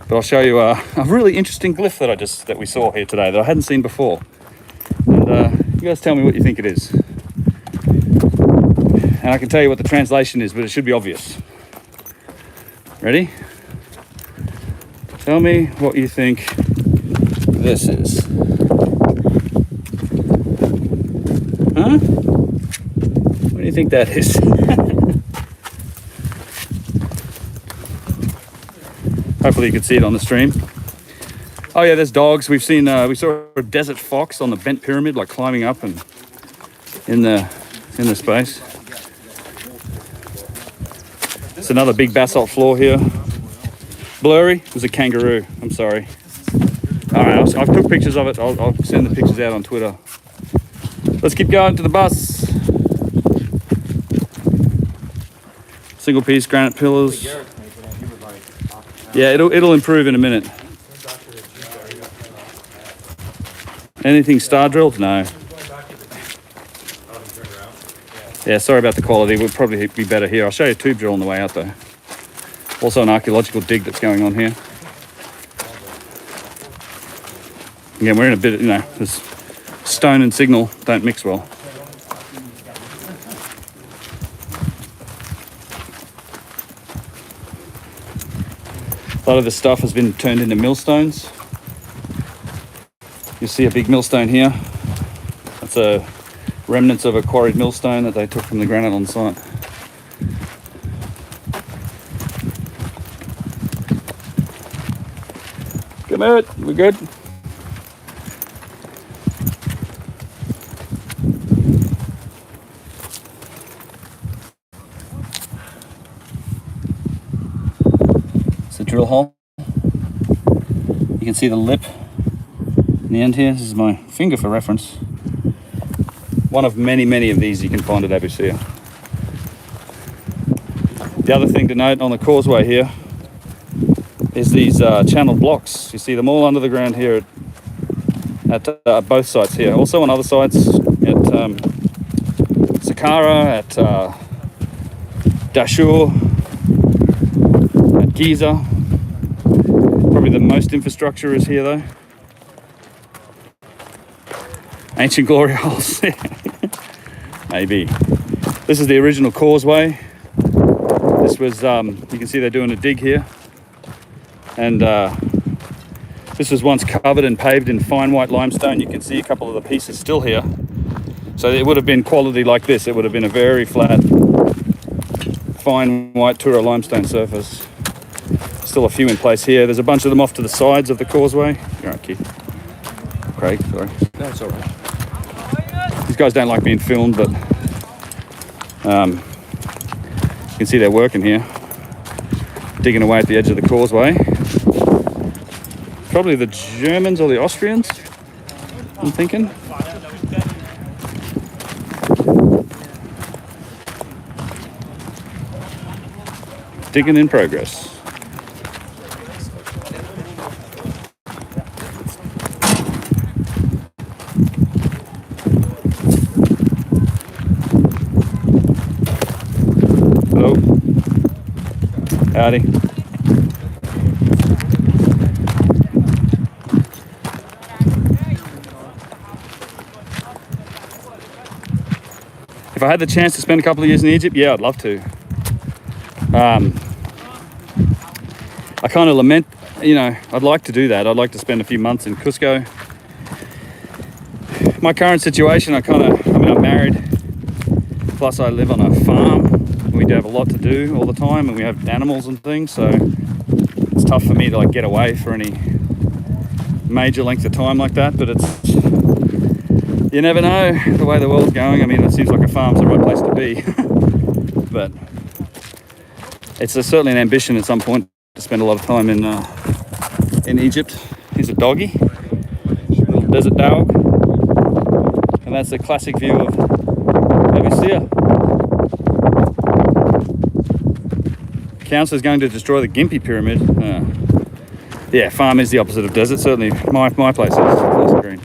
A: but I'll show you a really interesting glyph that we saw here today that I hadn't seen before. And you guys tell me what you think it is. And I can tell you what the translation is, but it should be obvious. Ready? Tell me what you think this is. Huh? What do you think that is? Hopefully you can see it on the stream. Oh yeah, there's dogs. We saw a desert fox on the bent pyramid, like climbing up and in the space. It's another big basalt floor here. Blurry. It was a kangaroo. I'm sorry. All right, I've took pictures of it. I'll send the pictures out on Twitter. Let's keep going to the bus. Single piece granite pillars. Yeah, it'll improve in a minute. Anything star drilled? No. Yeah, sorry about the quality. We'll probably be better here. I'll show you a tube drill on the way out though. Also an archaeological dig that's going on here. Again, we're in a bit, this stone and signal don't mix well. A lot of this stuff has been turned into millstones. You see a big millstone here. That's a remnants of a quarried millstone that they took from the granite on site. Come out, we're good. Drill hole. You can see the lip in the end here. This is my finger for reference. One of many of these you can find at Abyssia. The other thing to note on the causeway here is these channeled blocks. You see them all under the ground here at both sites here. Also on other sites at Saqqara, at Dashur, at Giza. Probably the most infrastructure is here though. Ancient glory holes. Maybe. This is the original causeway. This was, you can see they're doing a dig here. And this was once covered and paved in fine white limestone. You can see a couple of the pieces still here. So it would have been quality like this. It would have been a very flat, fine white Tura limestone surface. Still a few in place here. There's a bunch of them off to the sides of the causeway. You're right, Keith. Craig, sorry.
K: That's all right.
A: These guys don't like being filmed, but you can see they're working here. Digging away at the edge of the causeway. Probably the Germans or the Austrians. I'm thinking. Digging in progress. Hello. Howdy. If I had the chance to spend a couple of years in Egypt, yeah, I'd love to. I kind of lament, you know, I'd like to do that. I'd like to spend a few months in Cusco. My current situation, I'm married, plus I live on a farm. We do have a lot to do all the time, and we have animals and things, so it's tough for me to like get away for any major length of time like that, but it's, you never know the way the world's going. I mean, it seems like a farm's the right place to be, but it's certainly an ambition at some point to spend a lot of time in Egypt. Here's a doggy, little desert dog, and that's a classic view of Abyssinia. Council is going to destroy the Gympie Pyramid. Yeah, farm is the opposite of desert. Certainly, my place is nice and green.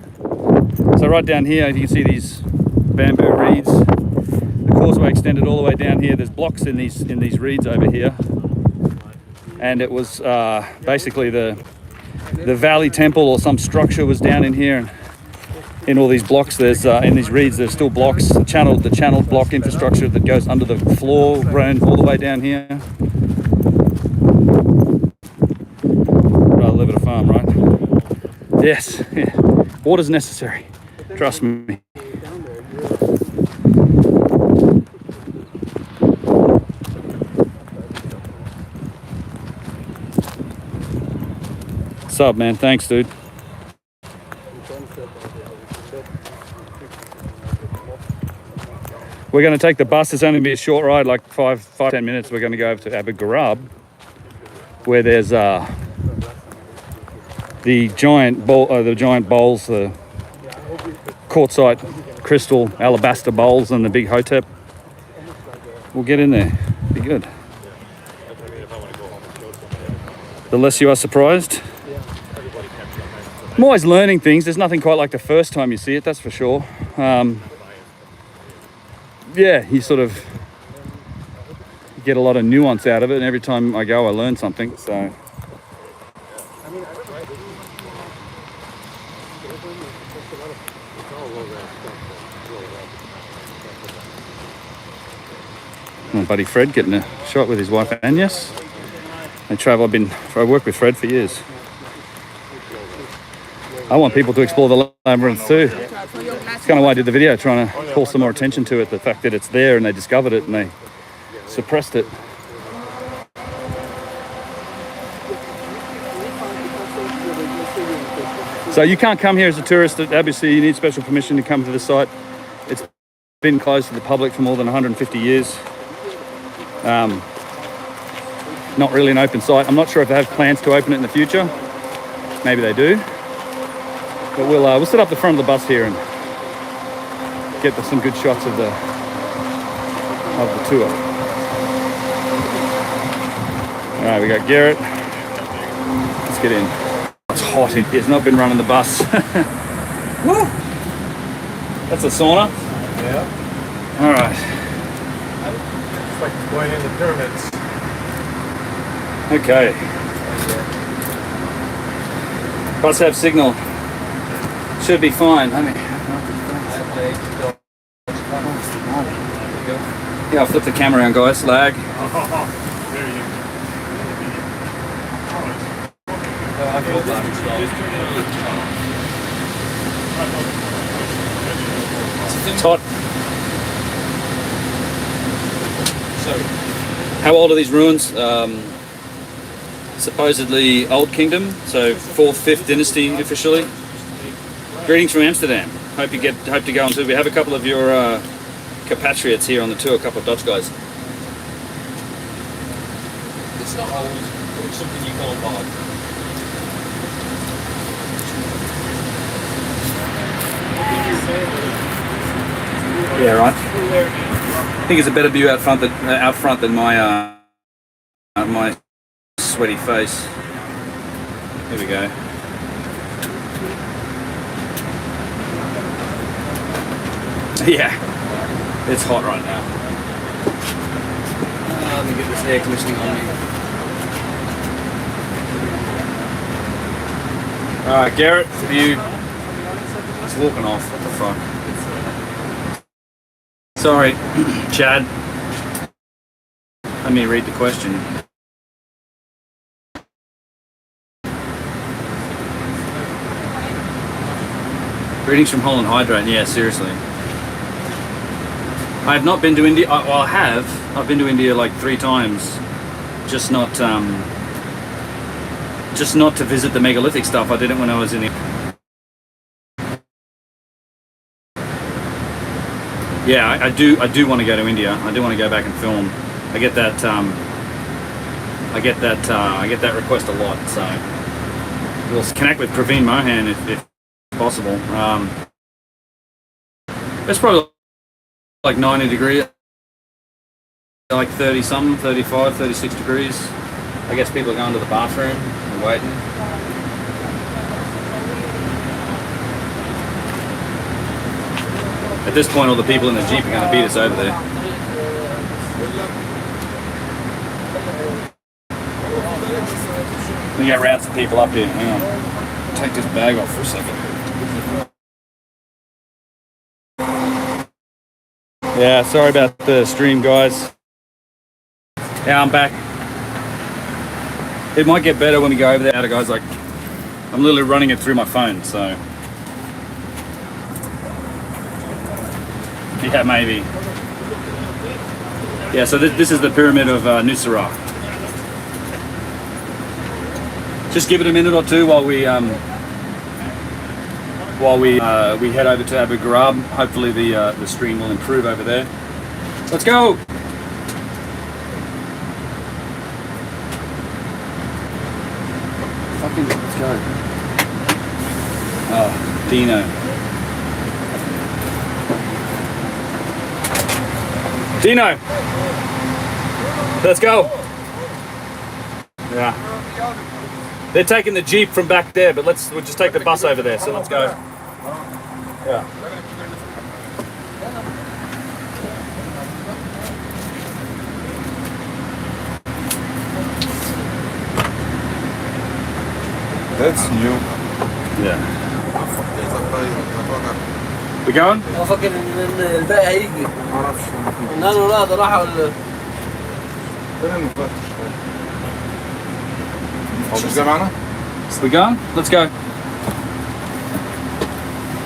A: So right down here, you can see these bamboo reeds. The causeway extended all the way down here. There's blocks in these reeds over here, and it was basically the valley temple or some structure was down in here. And in all these blocks, there's in these reeds, there's still blocks. The channeled block infrastructure that goes under the floor ran all the way down here. Rather live at a farm, right? Yes, yeah. Water's necessary. Trust me. What's up, man? Thanks, dude. We're going to take the bus. It's only going to be a short ride, like 5-10 minutes. We're going to go over to Abu Ghraib, where there's the giant bowls, the quartzite crystal alabaster bowls, and the big hotep. We'll get in there. Be good. The less you are surprised. I'm always learning things. There's nothing quite like the first time you see it, that's for sure. Yeah, you sort of get a lot of nuance out of it, and every time I go I learn something, so. My buddy Fred getting a shot with his wife Agnes. They travel. I've worked with Fred for years. I want people to explore the labyrinth too. That's kind of why I did the video, trying to call some more attention to it, the fact that it's there and they discovered it and they suppressed it. So you can't come here as a tourist at Abyssinia. You need special permission to come to the site. It's been closed to the public for more than 150 years. Not really an open site. I'm not sure if they have plans to open it in the future. Maybe they do. But we'll set up the front of the bus here and get some good shots of the tour. All right, we got Garrett. Let's get in. It's hot in here. It's not been running the bus. Woo! That's a sauna.
E: Yeah.
A: All right.
E: It's like going in the pyramids.
A: Okay. Bus have signal. Should be fine. I mean, yeah, I'll flip the camera around, guys. Lag. It's hot. How old are these ruins? Supposedly Old Kingdom, so 4th, 5th dynasty officially. Greetings from Amsterdam. Hope to go on tour. We have a couple of your compatriots here on the tour, a couple of Dutch guys.
I: It's not old, but it's something you can't buy.
A: Yeah, right. I think it's a better view out front than my my sweaty face. Here we go. Yeah, it's hot right now. Let me get this air conditioning on me. Alright, Garrett, you. It's walking off. What the fuck? Sorry, Chad. Let me read the question. Greetings from Holland Hydrate. Yeah, seriously. I have not been to India. Well, I have. I've been to India like 3 times. Just not to visit the megalithic stuff. I did it when I was in. Yeah, I do want to go to India. I do want to go back and film. I get that request a lot. So we'll connect with Praveen Mohan if possible. It's probably like 90 degrees, like 30 something, 35, 36 degrees. I guess people are going to the bathroom and waiting. At this point, all the people in the Jeep are going to beat us over there. We got routes of people up here. Hang on. Take this bag off for a second. Yeah, sorry about the stream, guys. Yeah, I'm back. It might get better when we go over there, guys. Like, I'm literally running it through my phone, so. Yeah, maybe. Yeah, so this is the Pyramid of Nusara. Just give it a minute or two while we head over to Abu Ghraib. Hopefully the stream will improve over there. Let's go! Fucking let's go. Oh, Dino. Dino! Let's go! Yeah. They're taking the Jeep from back there, but we'll just take the bus over there, so let's go. Yeah.
K: That's new.
A: Yeah. We going?
L: فاكر ان الباقي هيجي. معرفش. لا ده راح ولا
A: We going? Let's go.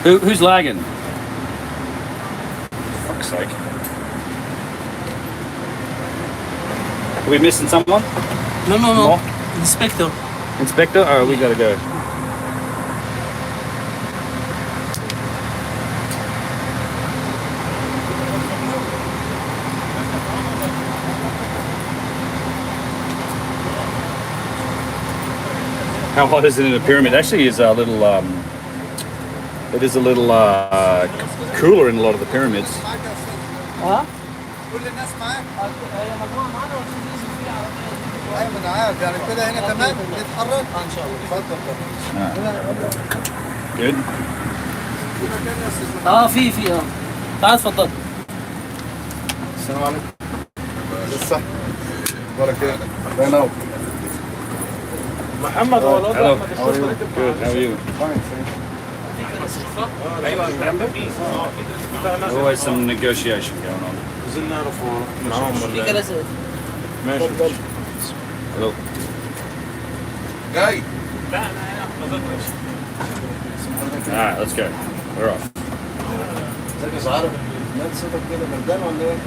A: Who's lagging? Fuck's sake. Are we missing someone?
L: No.
A: More?
L: Inspector.
A: Inspector? Oh, we gotta go. How hot is it in a pyramid? Actually, is a little. It is a little cooler in a lot of the pyramids.
L: ها؟
M: كل الناس معاك؟ هي مجموعة معانا ولا تنزل في عربية؟ ايوه انا عارف يعني كده هنا كمان نتحرك؟ ان شاء الله. اتفضل.
A: Good.
L: في تعال اتفضل.
K: السلام عليكم. لسه. بارك الله.
L: محمد هو الوضع.
A: Hello. Good. How are you? Always some negotiation going on.
L: في كراسي.
A: Hello.
K: جاي.
A: Alright, let's go. We're off.
K: ازيك يا زهره؟ مال صوتك كده بردان ولا ايه؟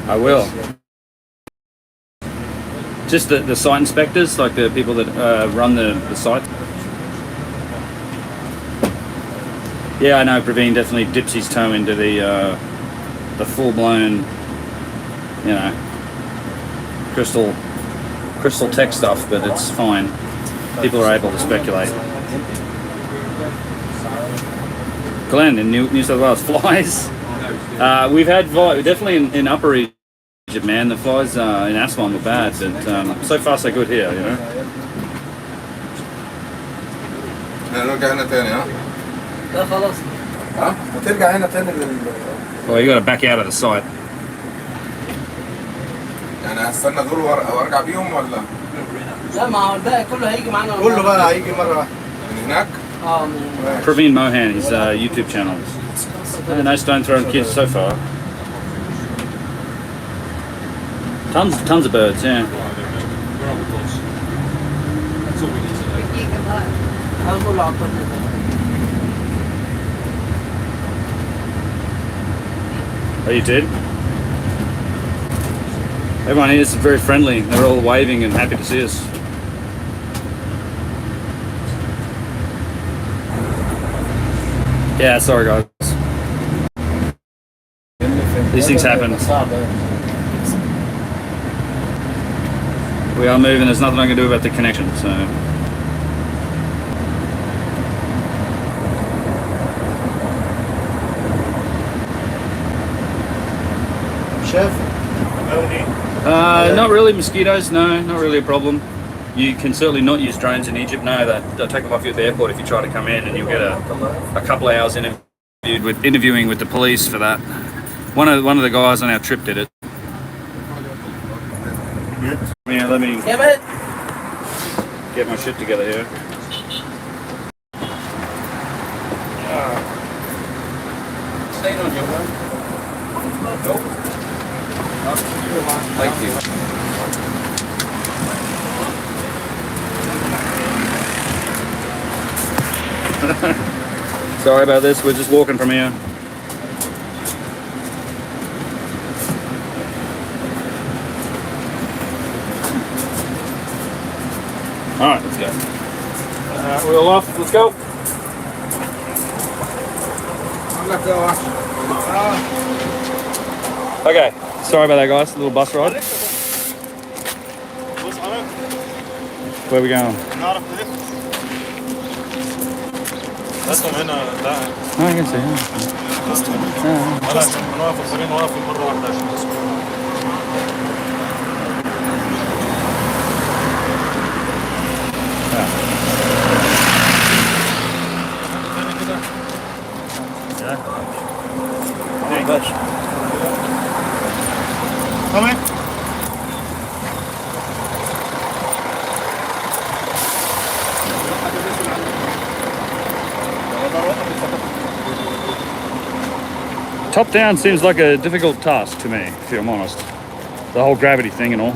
A: I will. Just the site inspectors, like the people that run the site. Yeah, I know Praveen definitely dips his toe into the full-blown, you know, crystal tech stuff, but it's fine. People are able to speculate. Glenn in New South Wales, flies. We've had definitely in Upper Egypt, man. The flies in Aswan were bad, but so far so good here, you know.
K: نرجع هنا تاني ها؟
M: لا خلاص.
K: ها؟ وترجع هنا تاني
A: Well, you got to back out of the site.
K: يعني هستنى دول وارجع بيهم ولا؟
M: لا ما هو الباقي كله هيجي معانا.
D: كله بقى هيجي مرة واحدة.
K: من هناك؟
A: Praveen Mohan, his YouTube channel. No stone throwing kids so far. Tons of birds, yeah. Oh, you did? Everyone here is very friendly. They're all waving and happy to see us. Yeah, sorry guys. These things happen. We are moving. There's nothing I can do about the connection, so.
D: Chef?
A: Not really mosquitoes, no, not really a problem. You can certainly not use drones in Egypt. No, they'll take them off you at the airport if you try to come in, and you'll get a couple of hours interviewing with the police for that. One of the guys on our trip did it. Yeah, let me get my shit together here. Staying on your one? Nope. Thank you. Sorry about this, we're just walking from here. Alright, let's go. Wheel off, let's go. Okay, sorry about that guys, a little bus ride. Where are we going? I can see. Top down seems like a difficult task to me, if I'm honest. The whole gravity thing and all.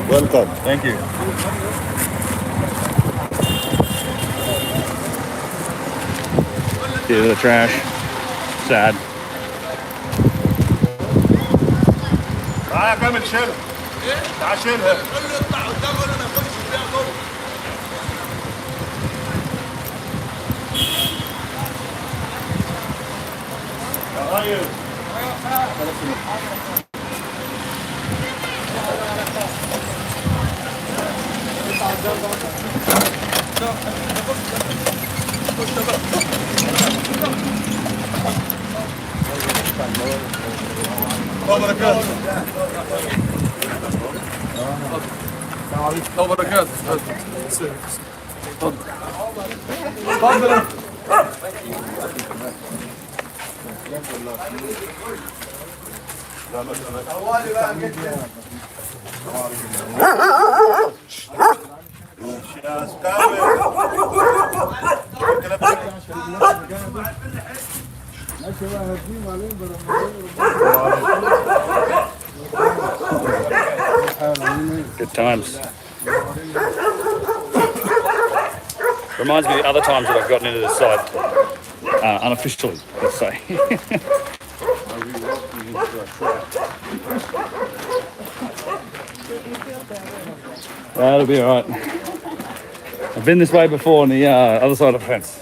K: Well done.
A: Thank you. Get rid of the trash. Sad.
K: تعال كمل شيلها. تعال شيلها. How are you?
A: Good times. Reminds me of other times that I've gotten into this site unofficially, let's say. That'll be all right. I've been this way before on the other side of the fence.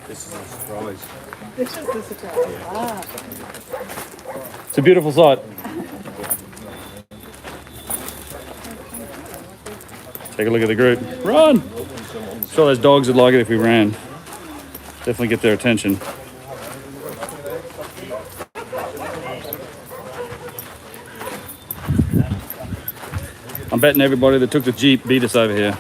K: This is a surprise.
N: This is the surprise. Ah.
A: It's a beautiful sight. Take a look at the group. Run! Sure, those dogs would like it if we ran. Definitely get their attention. I'm betting everybody that took the Jeep beat us over here.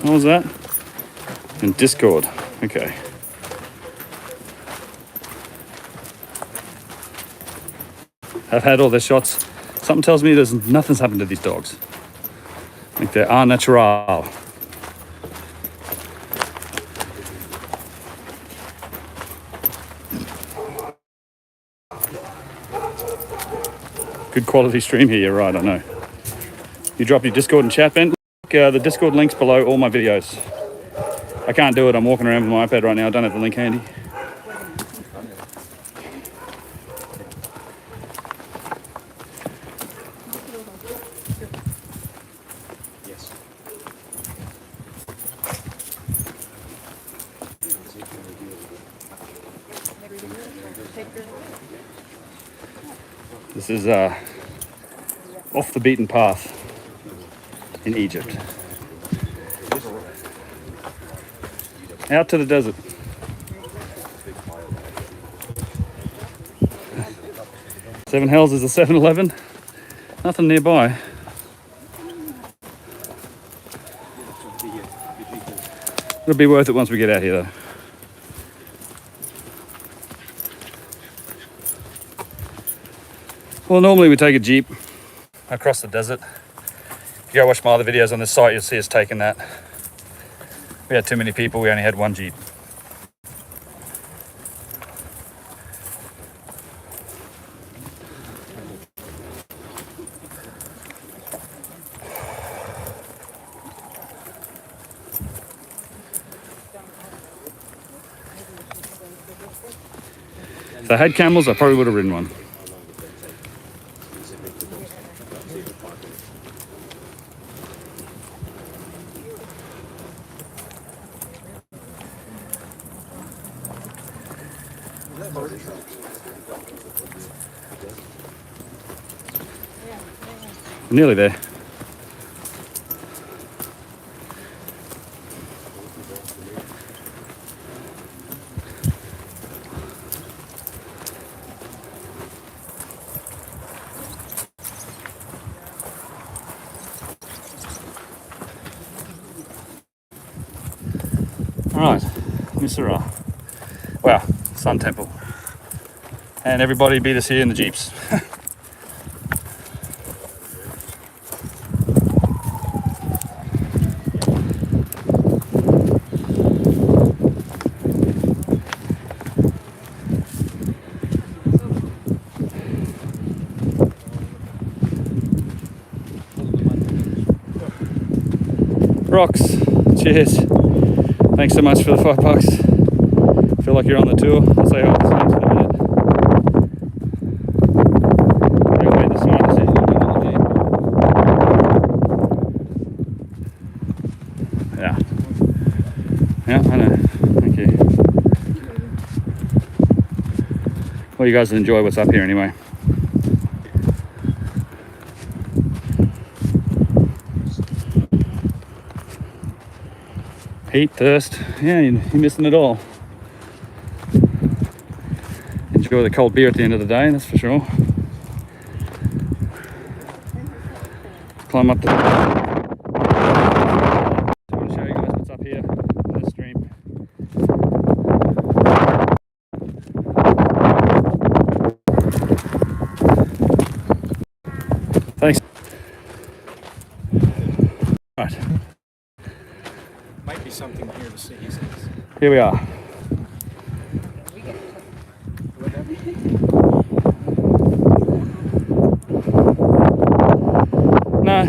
A: What was that? In Discord. Okay. I've had all their shots. Something tells me nothing's happened to these dogs. I think they're au natural. Good quality stream here, you're right, I know. You drop your Discord and chat, Ben. The Discord link's below all my videos. I can't do it, I'm walking around with my iPad right now, I don't have the link handy. This is off the beaten path in Egypt. Out to the desert. Seven Hells is a 7-Eleven. Nothing nearby. It'll be worth it once we get out here though. Well, normally we take a Jeep across the desert. If you go watch my other videos on this site, you'll see us taking that. We had too many people, we only had one Jeep. If I had camels, I probably would have ridden one. Nearly there. All right, Nusara. Wow, Sun Temple. And everybody beat us here in the Jeeps. Rocks, cheers. Thanks so much for the $5. Feel like you're on the tour. I'll say hi to you in a minute. You made the smart decision. Yeah. Yeah, I know. Thank you. Well, you guys enjoy what's up here anyway. Heat, thirst, yeah, you're missing it all. Enjoy the cold beer at the end of the day, that's for sure. Climb up the... I want to show you guys what's up here on this stream. Thanks. Right.
C: Might be something here to see.
A: Here we are. No,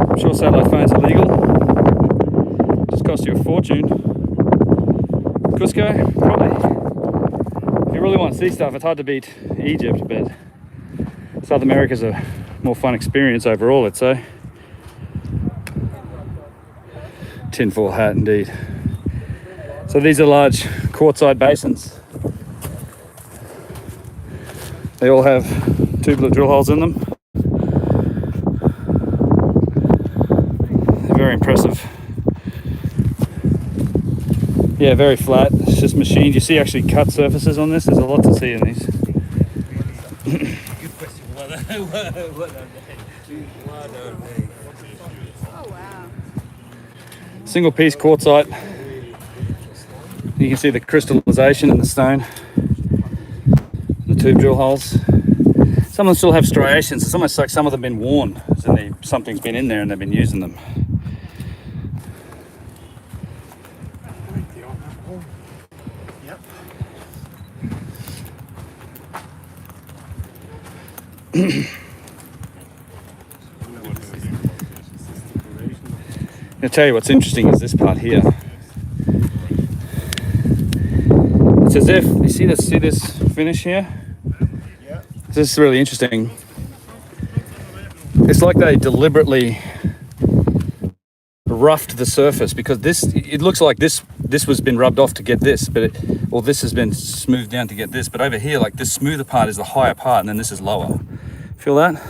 A: I'm sure satellite phones are legal. Just cost you a fortune. Cusco, probably. If you you really want to see stuff, it's hard to beat Egypt, but South America's a more fun experience overall, let's say. Tinfoil hat, indeed. So these are large quartzite basins. They all have tubular drill holes in them. They're very impressive. Yeah, very flat. It's just machined. You see actually cut surfaces on this. There's a lot to see in these. Single piece quartzite. You can see the crystallization in the stone. The tube drill holes. Some of them still have striations. It's almost like some of them have been worn. So something's been in there and they've been using them. I'll tell you what's interesting is this part here. It's as if, you see this finish here? Yeah. This is really interesting. It's like they deliberately roughed the surface, because it looks like this was been rubbed off to get this, or this has been smoothed down to get this, but over here, like this smoother part is the higher part and then this is lower. Feel that?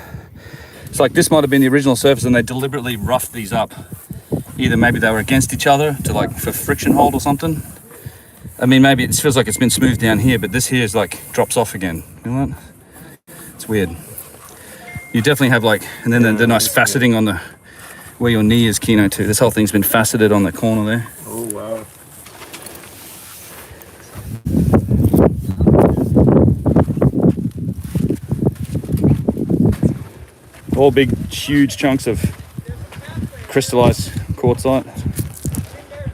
A: It's like this might have been the original surface and they deliberately roughed these up. Either maybe they were against each other to like for friction hold or something. I mean, maybe it feels like it's been smoothed down here, but this here is like drops off again. You know what? It's weird. You definitely have like, and then the nice faceting on the where your knee is, Kino, too. This whole thing's been faceted on the corner there.
J: Oh wow.
A: All big, huge chunks of crystallized quartzite,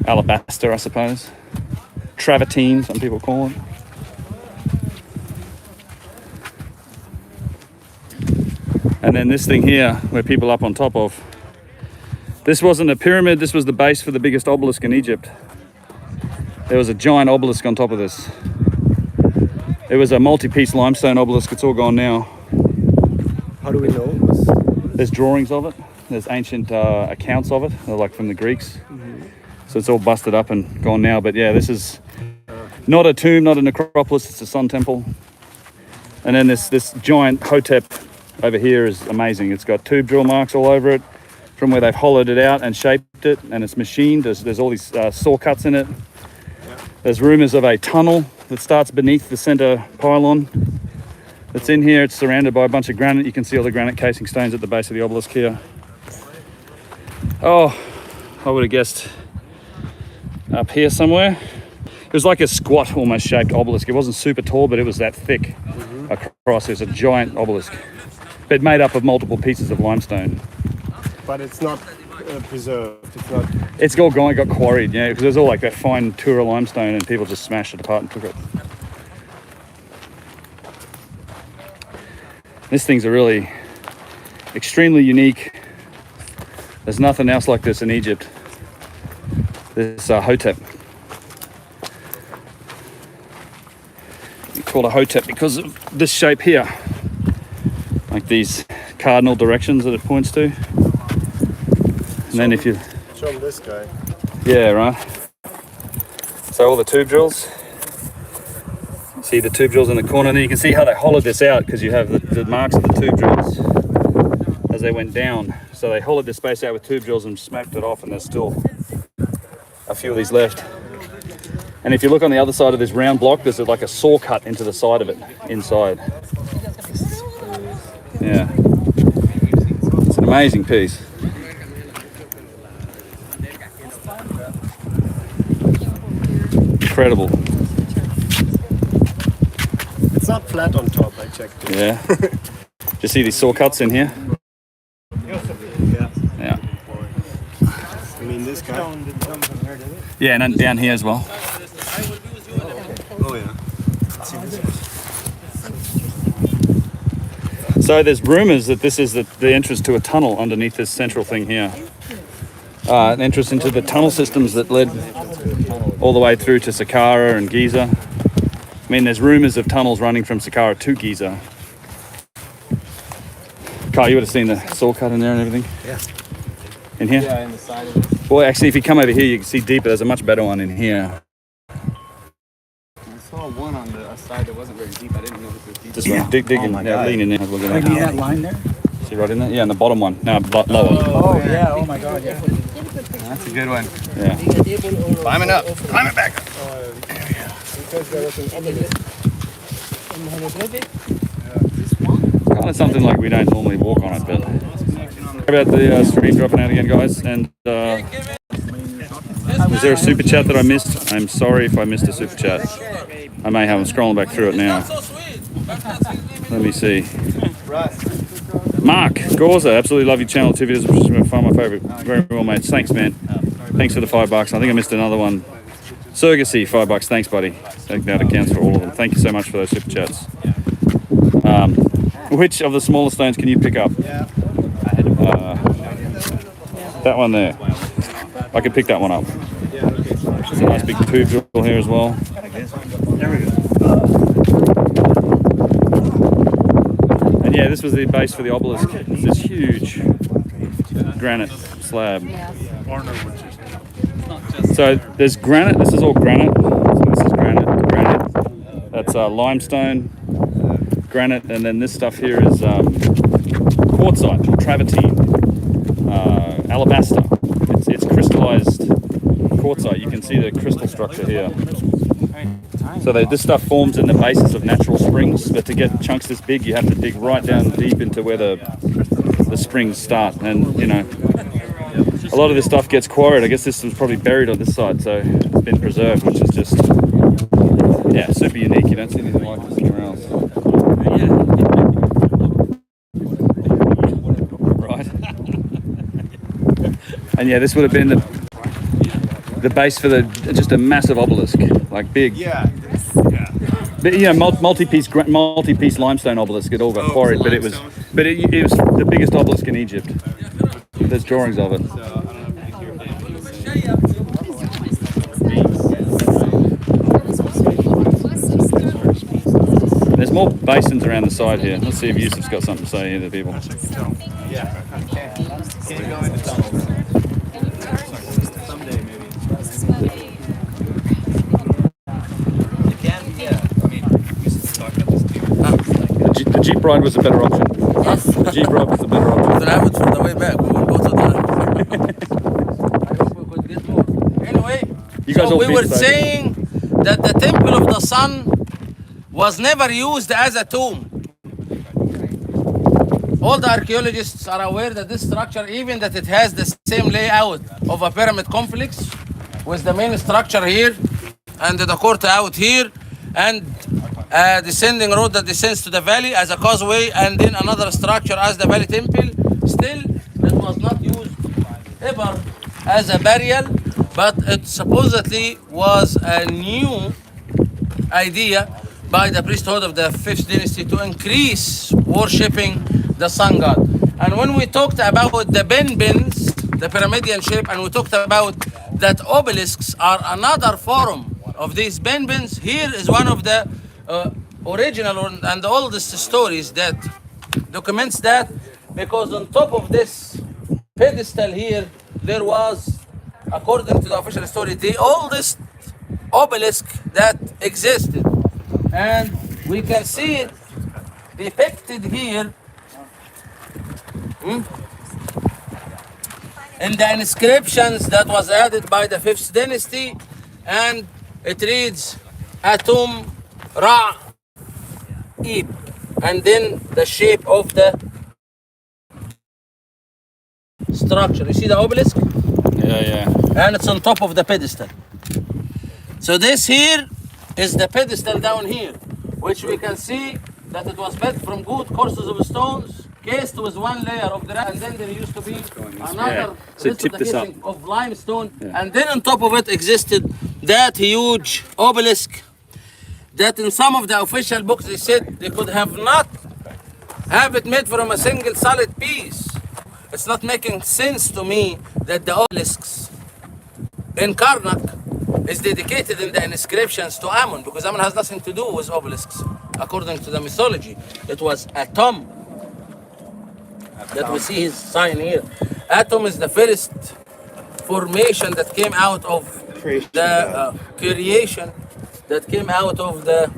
A: alabaster, I suppose, travertine, some people call it. And then this thing here, where people up on top of, this wasn't a pyramid, this was the base for the biggest obelisk in Egypt. There was a giant obelisk on top of this. It was a multi-piece limestone obelisk. It's all gone now.
J: How do we know?
A: There's drawings of it. There's ancient accounts of it. They're like from the Greeks. So it's all busted up and gone now. But yeah, this is not a tomb, not a necropolis. It's a sun temple. And then this giant Hotep over here is amazing. It's got tube drill marks all over it from where they've hollowed it out and shaped it, and it's machined. There's all these saw cuts in it. There's rumors of a tunnel that starts beneath the center pylon that's in here. It's surrounded by a bunch of granite. You can see all the granite casing stones at the base of the obelisk here. Oh, I would have guessed up here somewhere. It was like a squat almost shaped obelisk. It wasn't super tall, but it was that thick across. It was a giant obelisk, but made up of multiple pieces of limestone.
J: But it's not preserved. It's not.
A: It's all gone, got quarried, yeah, because there's all like that fine Tura limestone, and people just smashed it apart and took it. This thing's a really extremely unique. There's nothing else like this in Egypt. This Hotep. You call it a Hotep because of this shape here, like these cardinal directions that it points to. And then if you
J: show them this guy.
A: Yeah, right. So all the tube drills. See the tube drills in the corner, and then you can see how they hollowed this out because you have the marks of the tube drills as they went down. So they hollowed this space out with tube drills and smacked it off, and there's still a few of these left. And if you look on the other side of this round block, there's like a saw cut into the side of it, inside. Yeah. It's an amazing piece. Incredible.
J: It's not flat on top, I checked it.
A: Yeah. Do you see these saw cuts in here?
J: Yeah.
A: Yeah.
J: I mean this guy.
A: Yeah, and then down here as well.
J: Oh yeah. Let's see this one.
A: So there's rumors that this is the entrance to a tunnel underneath this central thing here. An entrance into the tunnel systems that led all the way through to Saqqara and Giza. I mean, there's rumors of tunnels running from Saqqara to Giza. Carl, you would have seen the saw cut in there and everything?
B: Yeah.
A: In here?
F: Yeah, in the side of it.
A: Boy, actually, if you come over here, you can see deeper. There's a much better one in here.
F: I saw one on the side that wasn't very deep. I didn't know it was deep.
A: Just dig in. Yeah, lean in there. Have a look at that.
C: that line there?
A: See right in there? Yeah, and the bottom one. No, lower.
C: Oh, yeah. Oh, my God, yeah.
F: That's a good one.
A: Yeah.
H: Climb it up. Climb it back up.
A: Kind of something like we don't normally walk on it, but... Sorry about the stream dropping out again, guys. And was there a super chat that I missed? I'm sorry if I missed a super chat. I may have. I'm scrolling back through it now. Let me see. Mark Gorza, absolutely love your channel. 2 videos, which is far my favorite. Very well, mates. Thanks, man. Thanks for the $5. I think I missed another one. Surrogacy, $5. Thanks, buddy. I think that accounts for all of them. Thank you so much for those super chats. Which of the smaller stones can you pick up? That one there. I could pick that one up. There's a nice big tube drill here as well.
B: There we go.
A: And yeah, this was the base for the obelisk. It's this huge granite slab. So there's granite. This is all granite. So this is granite. That's limestone, granite, and then this stuff here is quartzite, travertine, alabaster. It's crystallized quartzite. You can see the crystal structure here. So this stuff forms in the basis of natural springs, but to get chunks this big, you have to dig right down deep into where the springs start. And you know, a lot of this stuff gets quarried. I guess this was probably buried on this side, so it's been preserved, which is just, yeah, super unique. You don't see anything like this anywhere else. Right. And yeah, this would have been the base for just a massive obelisk, like big.
H: Yeah.
A: But, you know, multi-piece limestone obelisk. It all got quarried, but it was the biggest obelisk in Egypt. There's drawings of it. There's more basins around the side here. Let's see if Yusuf's got something to say here to people.
H: Yeah. Can you go into tunnels?
F: Someday, maybe.
A: The Jeep ride was a better option. Yes. The Jeep ride was a better option.
L: Then I would from the way back. We will go to the. Anyway,
A: you guys
L: so we were saying that the temple of the sun was never used as a tomb. All the archaeologists are aware that this structure, even that it has the same layout of a pyramid complex, with the main structure here and the court out here, and a descending road that descends to the valley as a causeway, and then another structure as the valley temple. Still, it was not used ever as a burial, but it supposedly was a new idea by the priesthood of the 5th dynasty to increase worshipping the sun god. And when we talked about the benbins, the pyramidian shape, and we talked about that obelisks are another form of these benbins, here is one of the original and the oldest stories that documents that, because on top of this pedestal here, there was, according to the official story, the oldest obelisk that existed. And we can see it depicted here in the inscriptions that was added by the 5th dynasty, and it reads Atum Ra-Ib, and then the shape of the structure. You see the obelisk?
A: Yeah.
L: And it's on top of the pedestal. So this here is the pedestal down here, which we can see that it was built from good courses of stones, cased with one layer of granite, and then there used to be another casing of limestone, and then on top of it existed that huge obelisk that in some of the official books they said they could have not have it made from a single solid piece. It's not making sense to me that the obelisks in Karnak is dedicated in the inscriptions to Ammon, because Ammon has nothing to do with obelisks. According to the mythology, it was Atom that we see his sign here. Atom is the first formation that came out of the creation that came out of the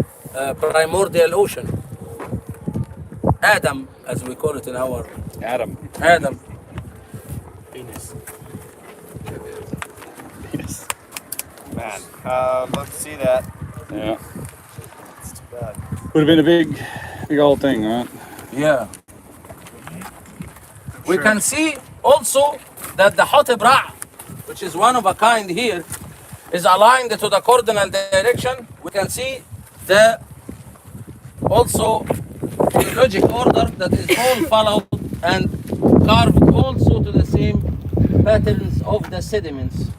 L: primordial ocean. Adam, as we call it in our
A: Adam.
L: Venus.
H: Man, love to see that.
A: Yeah.
H: It's too bad.
A: Would have been a big old thing, right?
L: Yeah. We can see also that the Hotep Ra, which is one of a kind here, is aligned to the cardinal direction. We can see the also logic order that is all followed and carved also to the same patterns of the sediments.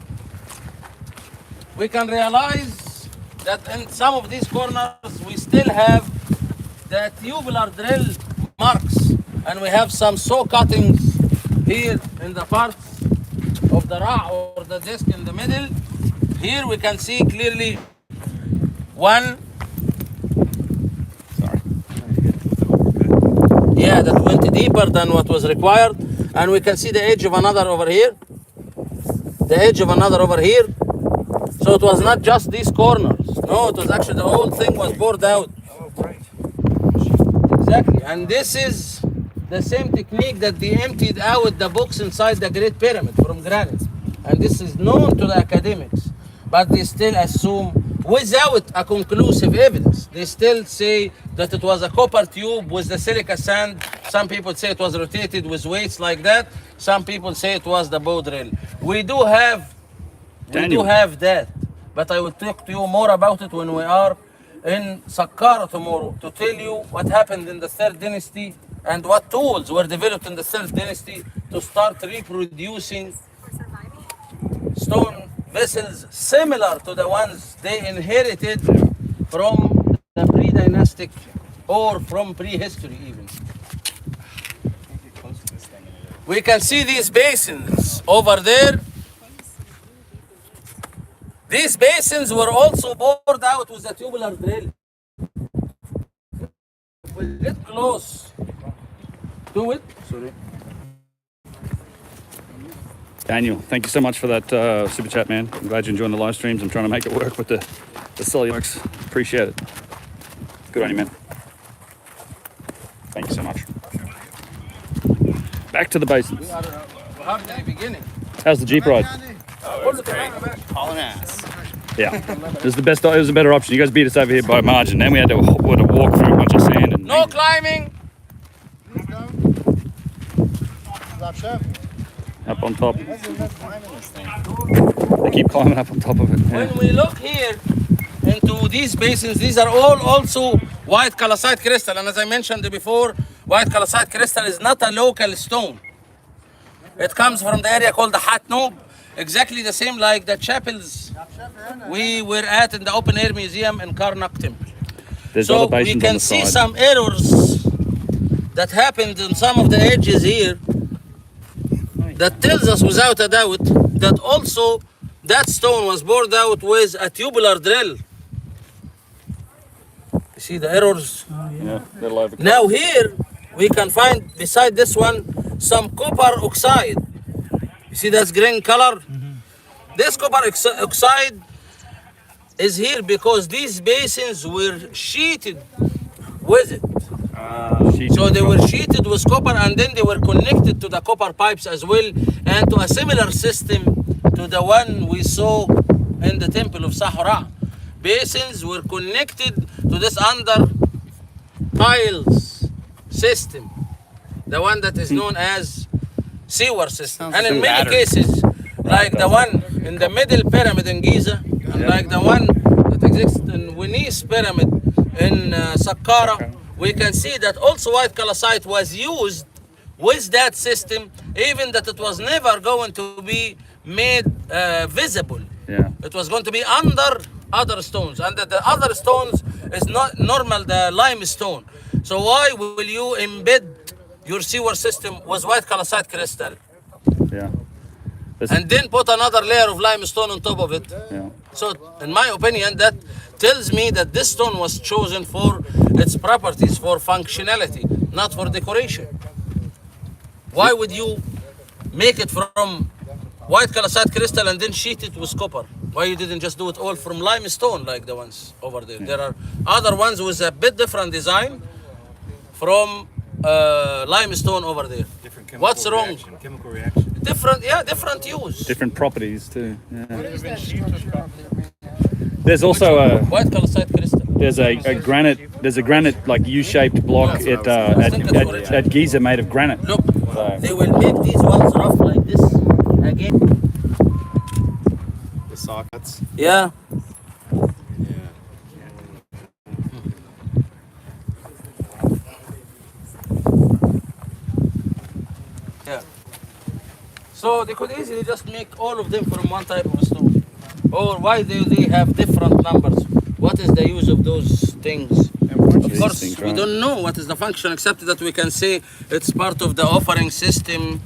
L: We can realize that in some of these corners we still have the tubular drill marks, and we have some saw cuttings here in the parts of the Ra or the disc in the middle. Here we can see clearly one. Yeah, that went deeper than what was required, and we can see the edge of another over here. The edge of another over here. So it was not just these corners. No, it was actually the whole thing was bored out. Exactly, and this is the same technique that they emptied out the books inside the Great Pyramid from granite. And this is known to the academics, but they still assume, without a conclusive evidence, they still say that it was a copper tube with the silica sand. Some people say it was rotated with weights like that. Some people say it was the bow drill. We do have that, but I will talk to you more about it when we are in Saqqara tomorrow to tell you what happened in the third dynasty and what tools were developed in the third dynasty to start reproducing stone vessels similar to the ones they inherited from the pre-dynastic or from prehistory even. We can see these basins over there. These basins were also bored out with a tubular drill. If we get close to it,
A: Daniel, thank you so much for that super chat, man. I'm glad you're enjoying the live streams. I'm trying to make it work with the cellular works. Appreciate it. Good on you, man. Thank you so much. Back to the basins.
L: we are hardly beginning.
A: How's the Jeep ride?
H: Oh, it's great. Hauling ass.
A: Yeah, it was the best. It was a better option. You guys beat us over here by a margin. Then we had to walk through a bunch of sand. And
L: No climbing.
A: up on top. They keep climbing up on top of it. Yeah.
L: When we look here into these basins, these are all also white calcite crystal. And as I mentioned before, white calcite crystal is not a local stone. It comes from the area called the Hatnob, exactly the same like the chapels we were at in the open air museum in Karnak Temple. So we can see some errors that happened in some of the edges here that tells us without a doubt that also that stone was bored out with a tubular drill. You see the errors?
A: Yeah, little overcut.
L: Now here we can find beside this one some copper oxide. You see that's green color? This copper oxide is here because these basins were sheeted with it. So they were sheeted with copper, and then they were connected to the copper pipes as well, and to a similar system to the one we saw in the temple of Sahara. Basins were connected to this under tiles system, the one that is known as sewer system. And in many cases, like the one in the middle pyramid in Giza, and like the one that exists in Winis pyramid in Saqqara, we can see that also white calcite was used with that system, even that it was never going to be made visible.
A: Yeah.
L: It was going to be under other stones, and the other stones is not normal, the limestone. So why will you embed your sewer system with white calcite crystal?
A: Yeah.
L: And then put another layer of limestone on top of it?
A: Yeah.
L: So, in my opinion, that tells me that this stone was chosen for its properties, for functionality, not for decoration. Why would you make it from white calcite crystal and then sheet it with copper? Why you didn't just do it all from limestone like the ones over there? There are other ones with a bit different design from limestone over there. What's wrong?
E: Chemical reaction.
L: Different use.
A: Different properties too. Yeah. There's also a
L: white calcite crystal.
A: There's a granite like U-shaped block at Giza made of granite.
L: Look, they will make these ones rough like this again.
H: The sockets.
L: Yeah. Yeah. So they could easily just make all of them from one type of stone. Or why do they have different numbers? What is the use of those things? Of course, we don't know what is the function, except that we can say it's part of the offering system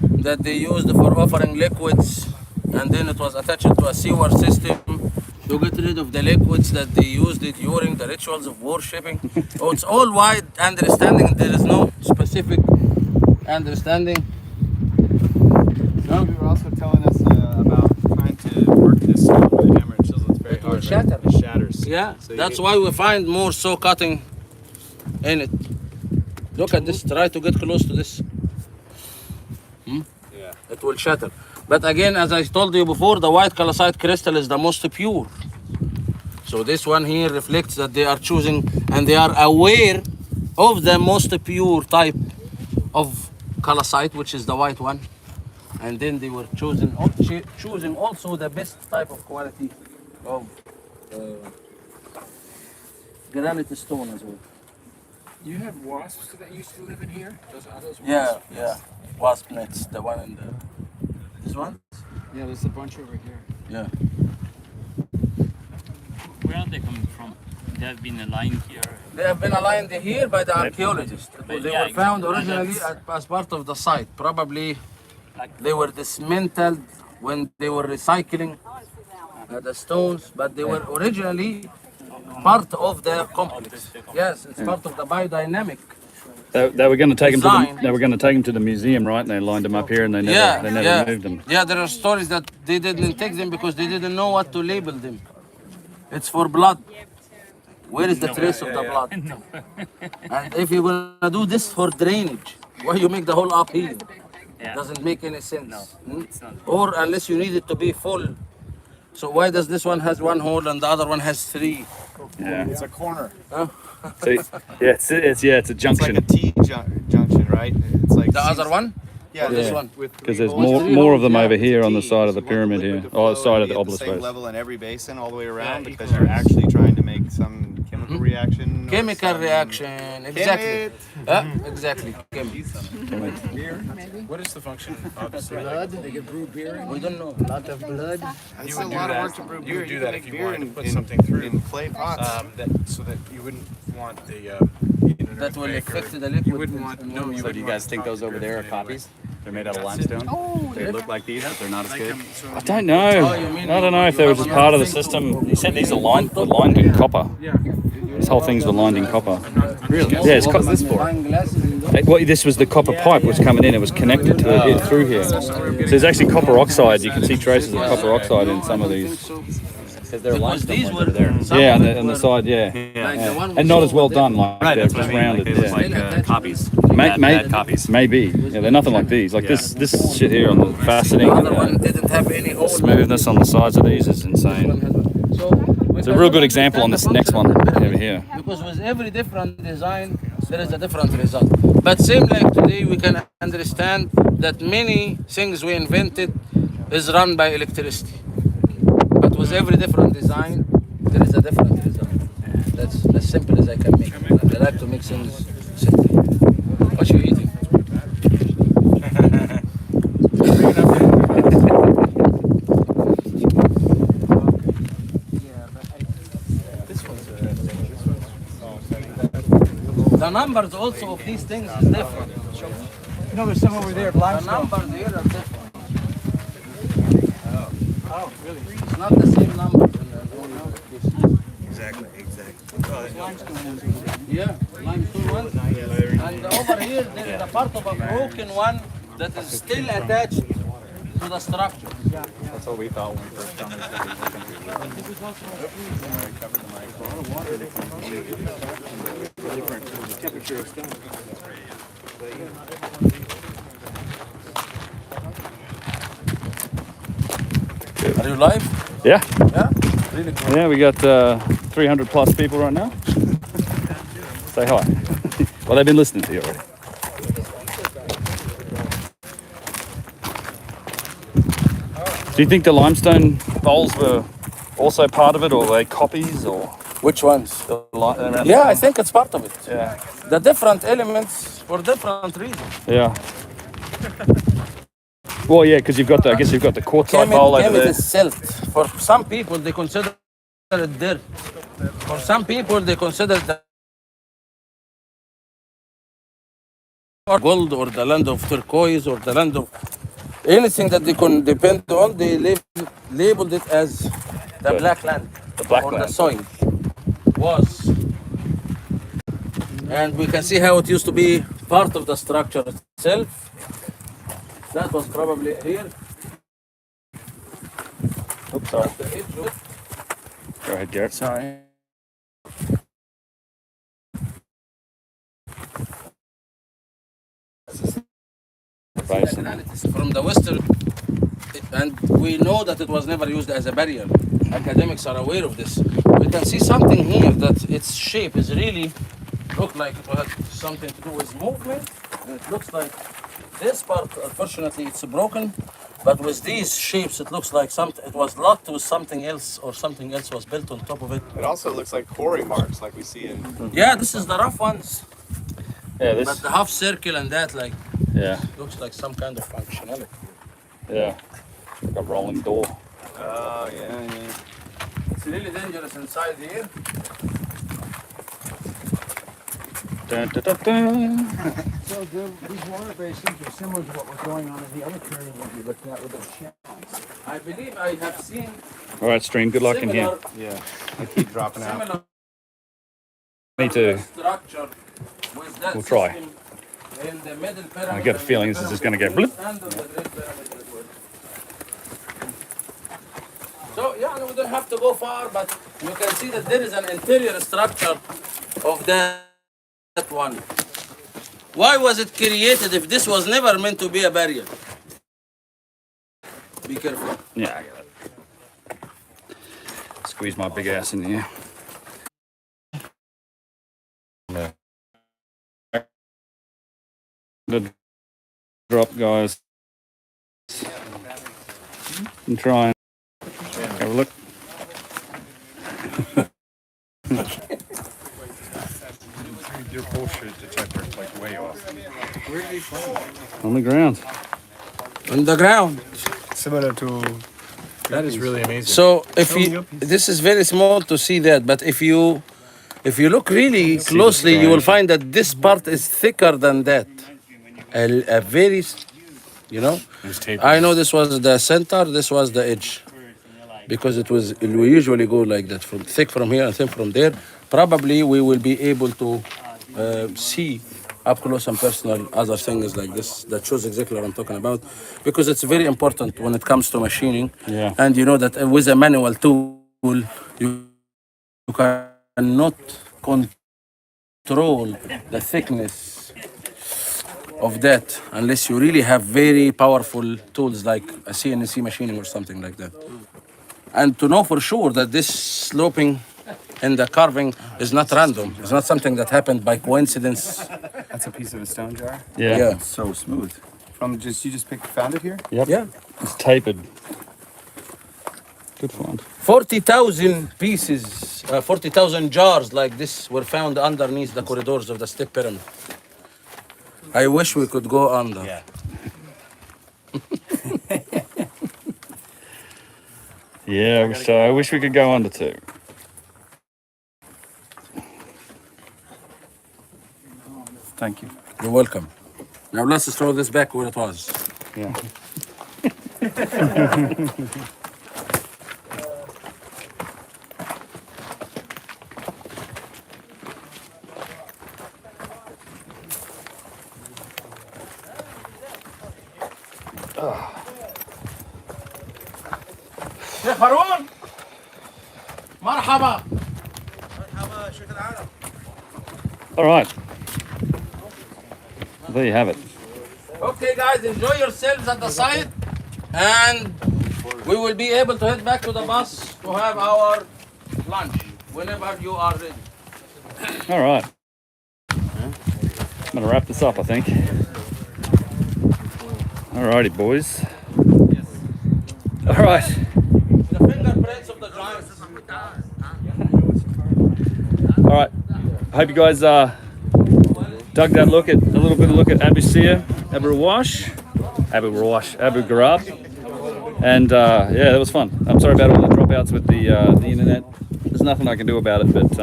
L: that they used for offering liquids, and then it was attached to a sewer system to get rid of the liquids that they used during the rituals of worshipping. Oh, it's all wide understanding. There is no specific understanding.
H: No? You were also telling us about trying to work this stone with a hammer and chisel. It's very
L: It will
H: hard.
L: shatter.
H: Right? It shatters.
L: Yeah,
H: So
L: that's why we find more saw cutting in it. Look at this. Try to get close to this.
H: Yeah.
L: It will shatter. But again, as I told you before, the white calcite crystal is the most pure. So this one here reflects that they are choosing and they are aware of the most pure type of calcite, which is the white one. And then they were choosing also the best type of quality of granite stone as well.
C: You have wasps that used to live in here? Those wasps?
L: Yeah. Wasp nets, the one in the... This one?
F: Yeah, there's a bunch over here.
L: Yeah.
O: Where are they coming from? They have been aligned here.
L: They have been aligned here by the archaeologists. They were found originally as part of the site. Probably they were dismantled when they were recycling the stones, but they were originally part of the complex. Yes, it's part of the biodynamic.
A: They were going to take him to the museum, right? And they lined them up here, and they never moved them.
L: Yeah, there are stories that they didn't take them because they didn't know what to label them. It's for blood. Where is the trace of the blood? And if you're gonna do this for drainage, why you make the hole up here? Doesn't make any sense. Or unless you need it to be full. So why does this one has one hole and the other one has three?
A: Yeah.
E: It's a corner.
A: So, it's a junction.
H: It's like a T-junction, right? It's like
L: the other one?
H: Yeah,
L: this one.
A: Because there's more of them over here on the side of the pyramid here, or side of the obelisk.
H: Same level in every basin all the way around, because you're actually trying to make some chemical reaction.
L: Chemical reaction, exactly. Exactly.
E: What is the function of
C: blood? They could brew beer in?
L: We don't know.
C: A lot of blood?
E: You would do that. You would do that if you wanted to put something through
H: in clay pots,
E: so that you wouldn't want the
L: that will affect the liquid.
E: You wouldn't want you
I: So do you guys think those over there are copies? They're made out of limestone? They look like these, but they're not as good?
A: I don't know. I don't know if they were just part of the system. He said these are lined in copper. These whole things were lined in copper.
I: Really?
A: Yeah, it's
I: what was this for?
A: Well, this was the copper pipe was coming in. It was connected to it through here. So there's actually copper oxide. You can see traces of copper oxide in some of these.
I: Because they're limestone ones over there.
A: Yeah, on the side, yeah. And not as well done, like
I: Right,
A: they're
I: that's what
A: just
I: I mean.
A: rounded.
I: Like, they look like copies. Bad copies.
A: Maybe. Yeah, they're nothing like these. Like this shit here on the faceting.
L: The other one didn't have any hole.
A: Smoothness on the sides of these is insane. It's a real good example on this next one over here.
L: Because with every different design, there is a different result. But same like today, we can understand that many things we invented is run by electricity. But with every different design, there is a different result. That's as simple as I can make. I like to make things simple. What you eating? The numbers also of these things is different.
C: No, there's some over there,
L: The
C: limestone.
L: numbers here are different.
C: Oh, really?
L: It's not the same number.
B: Exactly.
L: Yeah, limestone one. And over here, there is a part of a broken one that is still attached to the structure.
I: That's what we thought when we first found
L: Are you live?
A: Yeah.
L: Yeah? Really cool.
A: Yeah, we got 300 plus people right now. Say hi. Well, they've been listening to you already. Do you think the limestone bowls were also part of it, or were they copies, or?
L: Which ones? Yeah, I think it's part of it.
A: Yeah.
L: The different elements for different reasons.
A: Yeah. Well, yeah, because I guess you've got the quartzite bowl over there.
L: Kemet is silt. For some people, they consider it dirt. For some people, they consider it gold or the land of turquoise or the land of anything that they can depend on. They labeled it as the black land or the soil was. And we can see how it used to be part of the structure itself. That was probably here.
A: Oops, sorry. Go ahead, Garrett.
L: Sorry. From the western, and we know that it was never used as a barrier. Academics are aware of this. We can see something here that its shape is really look like it had something to do with movement. And it looks like this part, unfortunately, it's broken. But with these shapes, it looks like something. It was locked with something else, or something else was built on top of it.
H: It also looks like quarry marks, like we see in.
L: Yeah, this is the rough ones.
A: Yeah, this.
L: But the half circle and that, like,
A: Yeah.
L: looks like some kind of functionality.
A: Yeah. Like a rolling door.
H: Oh yeah.
L: It's really dangerous inside here.
A: Dun, dun, dun, dun.
D: So these water basins are similar to what was going on in the other pyramid we looked at with the channels.
L: I believe I have seen
A: All right, stream. Good luck in here.
H: Yeah. They keep dropping out.
L: similar
A: Me too.
L: structure with that
A: We'll try.
L: system in the middle pyramid.
A: I get a feeling this is just going to go blip.
L: And the Great Pyramid as well. So yeah, we don't have to go far, but you can see that there is an interior structure of that one. Why was it created if this was never meant to be a barrier? Be careful.
A: Yeah, I get it. Squeeze my big ass in here. Good drop, guys. I'm trying. Have a look.
K: Your bullshit detector is like way off.
J: Where did he find?
A: On the ground.
L: On the ground.
J: Similar to. That is really amazing.
L: So if you, this is very small to see that, but if you look really closely, you will find that this part is thicker than that. A very, you know. I know this was the center, this was the edge, because we usually go like that, from thick from here and thin from there. Probably we will be able to see up close and personal other things like this that shows exactly what I'm talking about, because it's very important when it comes to machining.
A: Yeah.
L: And you know that with a manual tool, you cannot control the thickness of that unless you really have very powerful tools like a CNC machining or something like that. And to know for sure that this sloping and the carving is not random. It's not something that happened by coincidence.
H: That's a piece of a stone jar.
A: Yeah.
L: Yeah.
H: It's so smooth. You just found it here?
A: Yep.
L: Yeah.
A: It's tapered. Good find.
L: 40,000 pieces, 40,000 jars like this were found underneath the corridors of the Step Pyramid. I wish we could go under.
H: Yeah.
A: Yeah, so I wish we could go under too. Thank you.
L: You're welcome. Now let's throw this back where it was.
A: Yeah.
L: شيخ هارون مرحبا.
A: All right. There you have it.
L: Okay, guys, enjoy yourselves at the site, and we will be able to head back to the bus to have our lunch whenever you are ready.
A: All right. I'm going to wrap this up, I think. All righty, boys. All right.
L: The fingerprints of the giants.
A: All right. I hope you guys dug that look at a little bit of look at Abu Ghurab, and yeah, that was fun. I'm sorry about all the dropouts with the internet. There's nothing I can do about it, but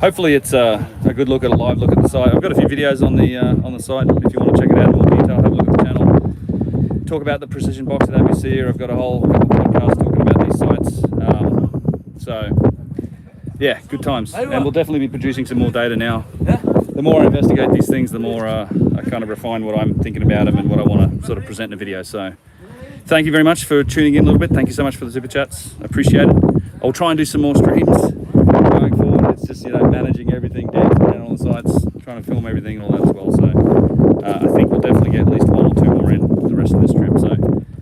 A: hopefully it's a good look at a live look at the site. I've got a few videos on the site if you want to check it out in more detail. Have a look at the channel. Talk about the precision box at Abu Sir. I've got a whole couple podcasts talking about these sites. So yeah, good times, and we'll definitely be producing some more data now. The more I investigate these things, the more I kind of refine what I'm thinking about them and what I want to sort of present in a video. So thank you very much for tuning in a little bit. Thank you so much for the super chats. I appreciate it. I'll try and do some more streams going forward. It's just, managing everything, dancing around on the sites, trying to film everything and all that as well. So I think we'll definitely get at least 1 or 2 more in the rest of this trip. So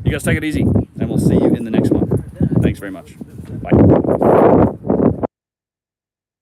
A: you guys take it easy, and we'll see you in the next one. Thanks very much. Bye.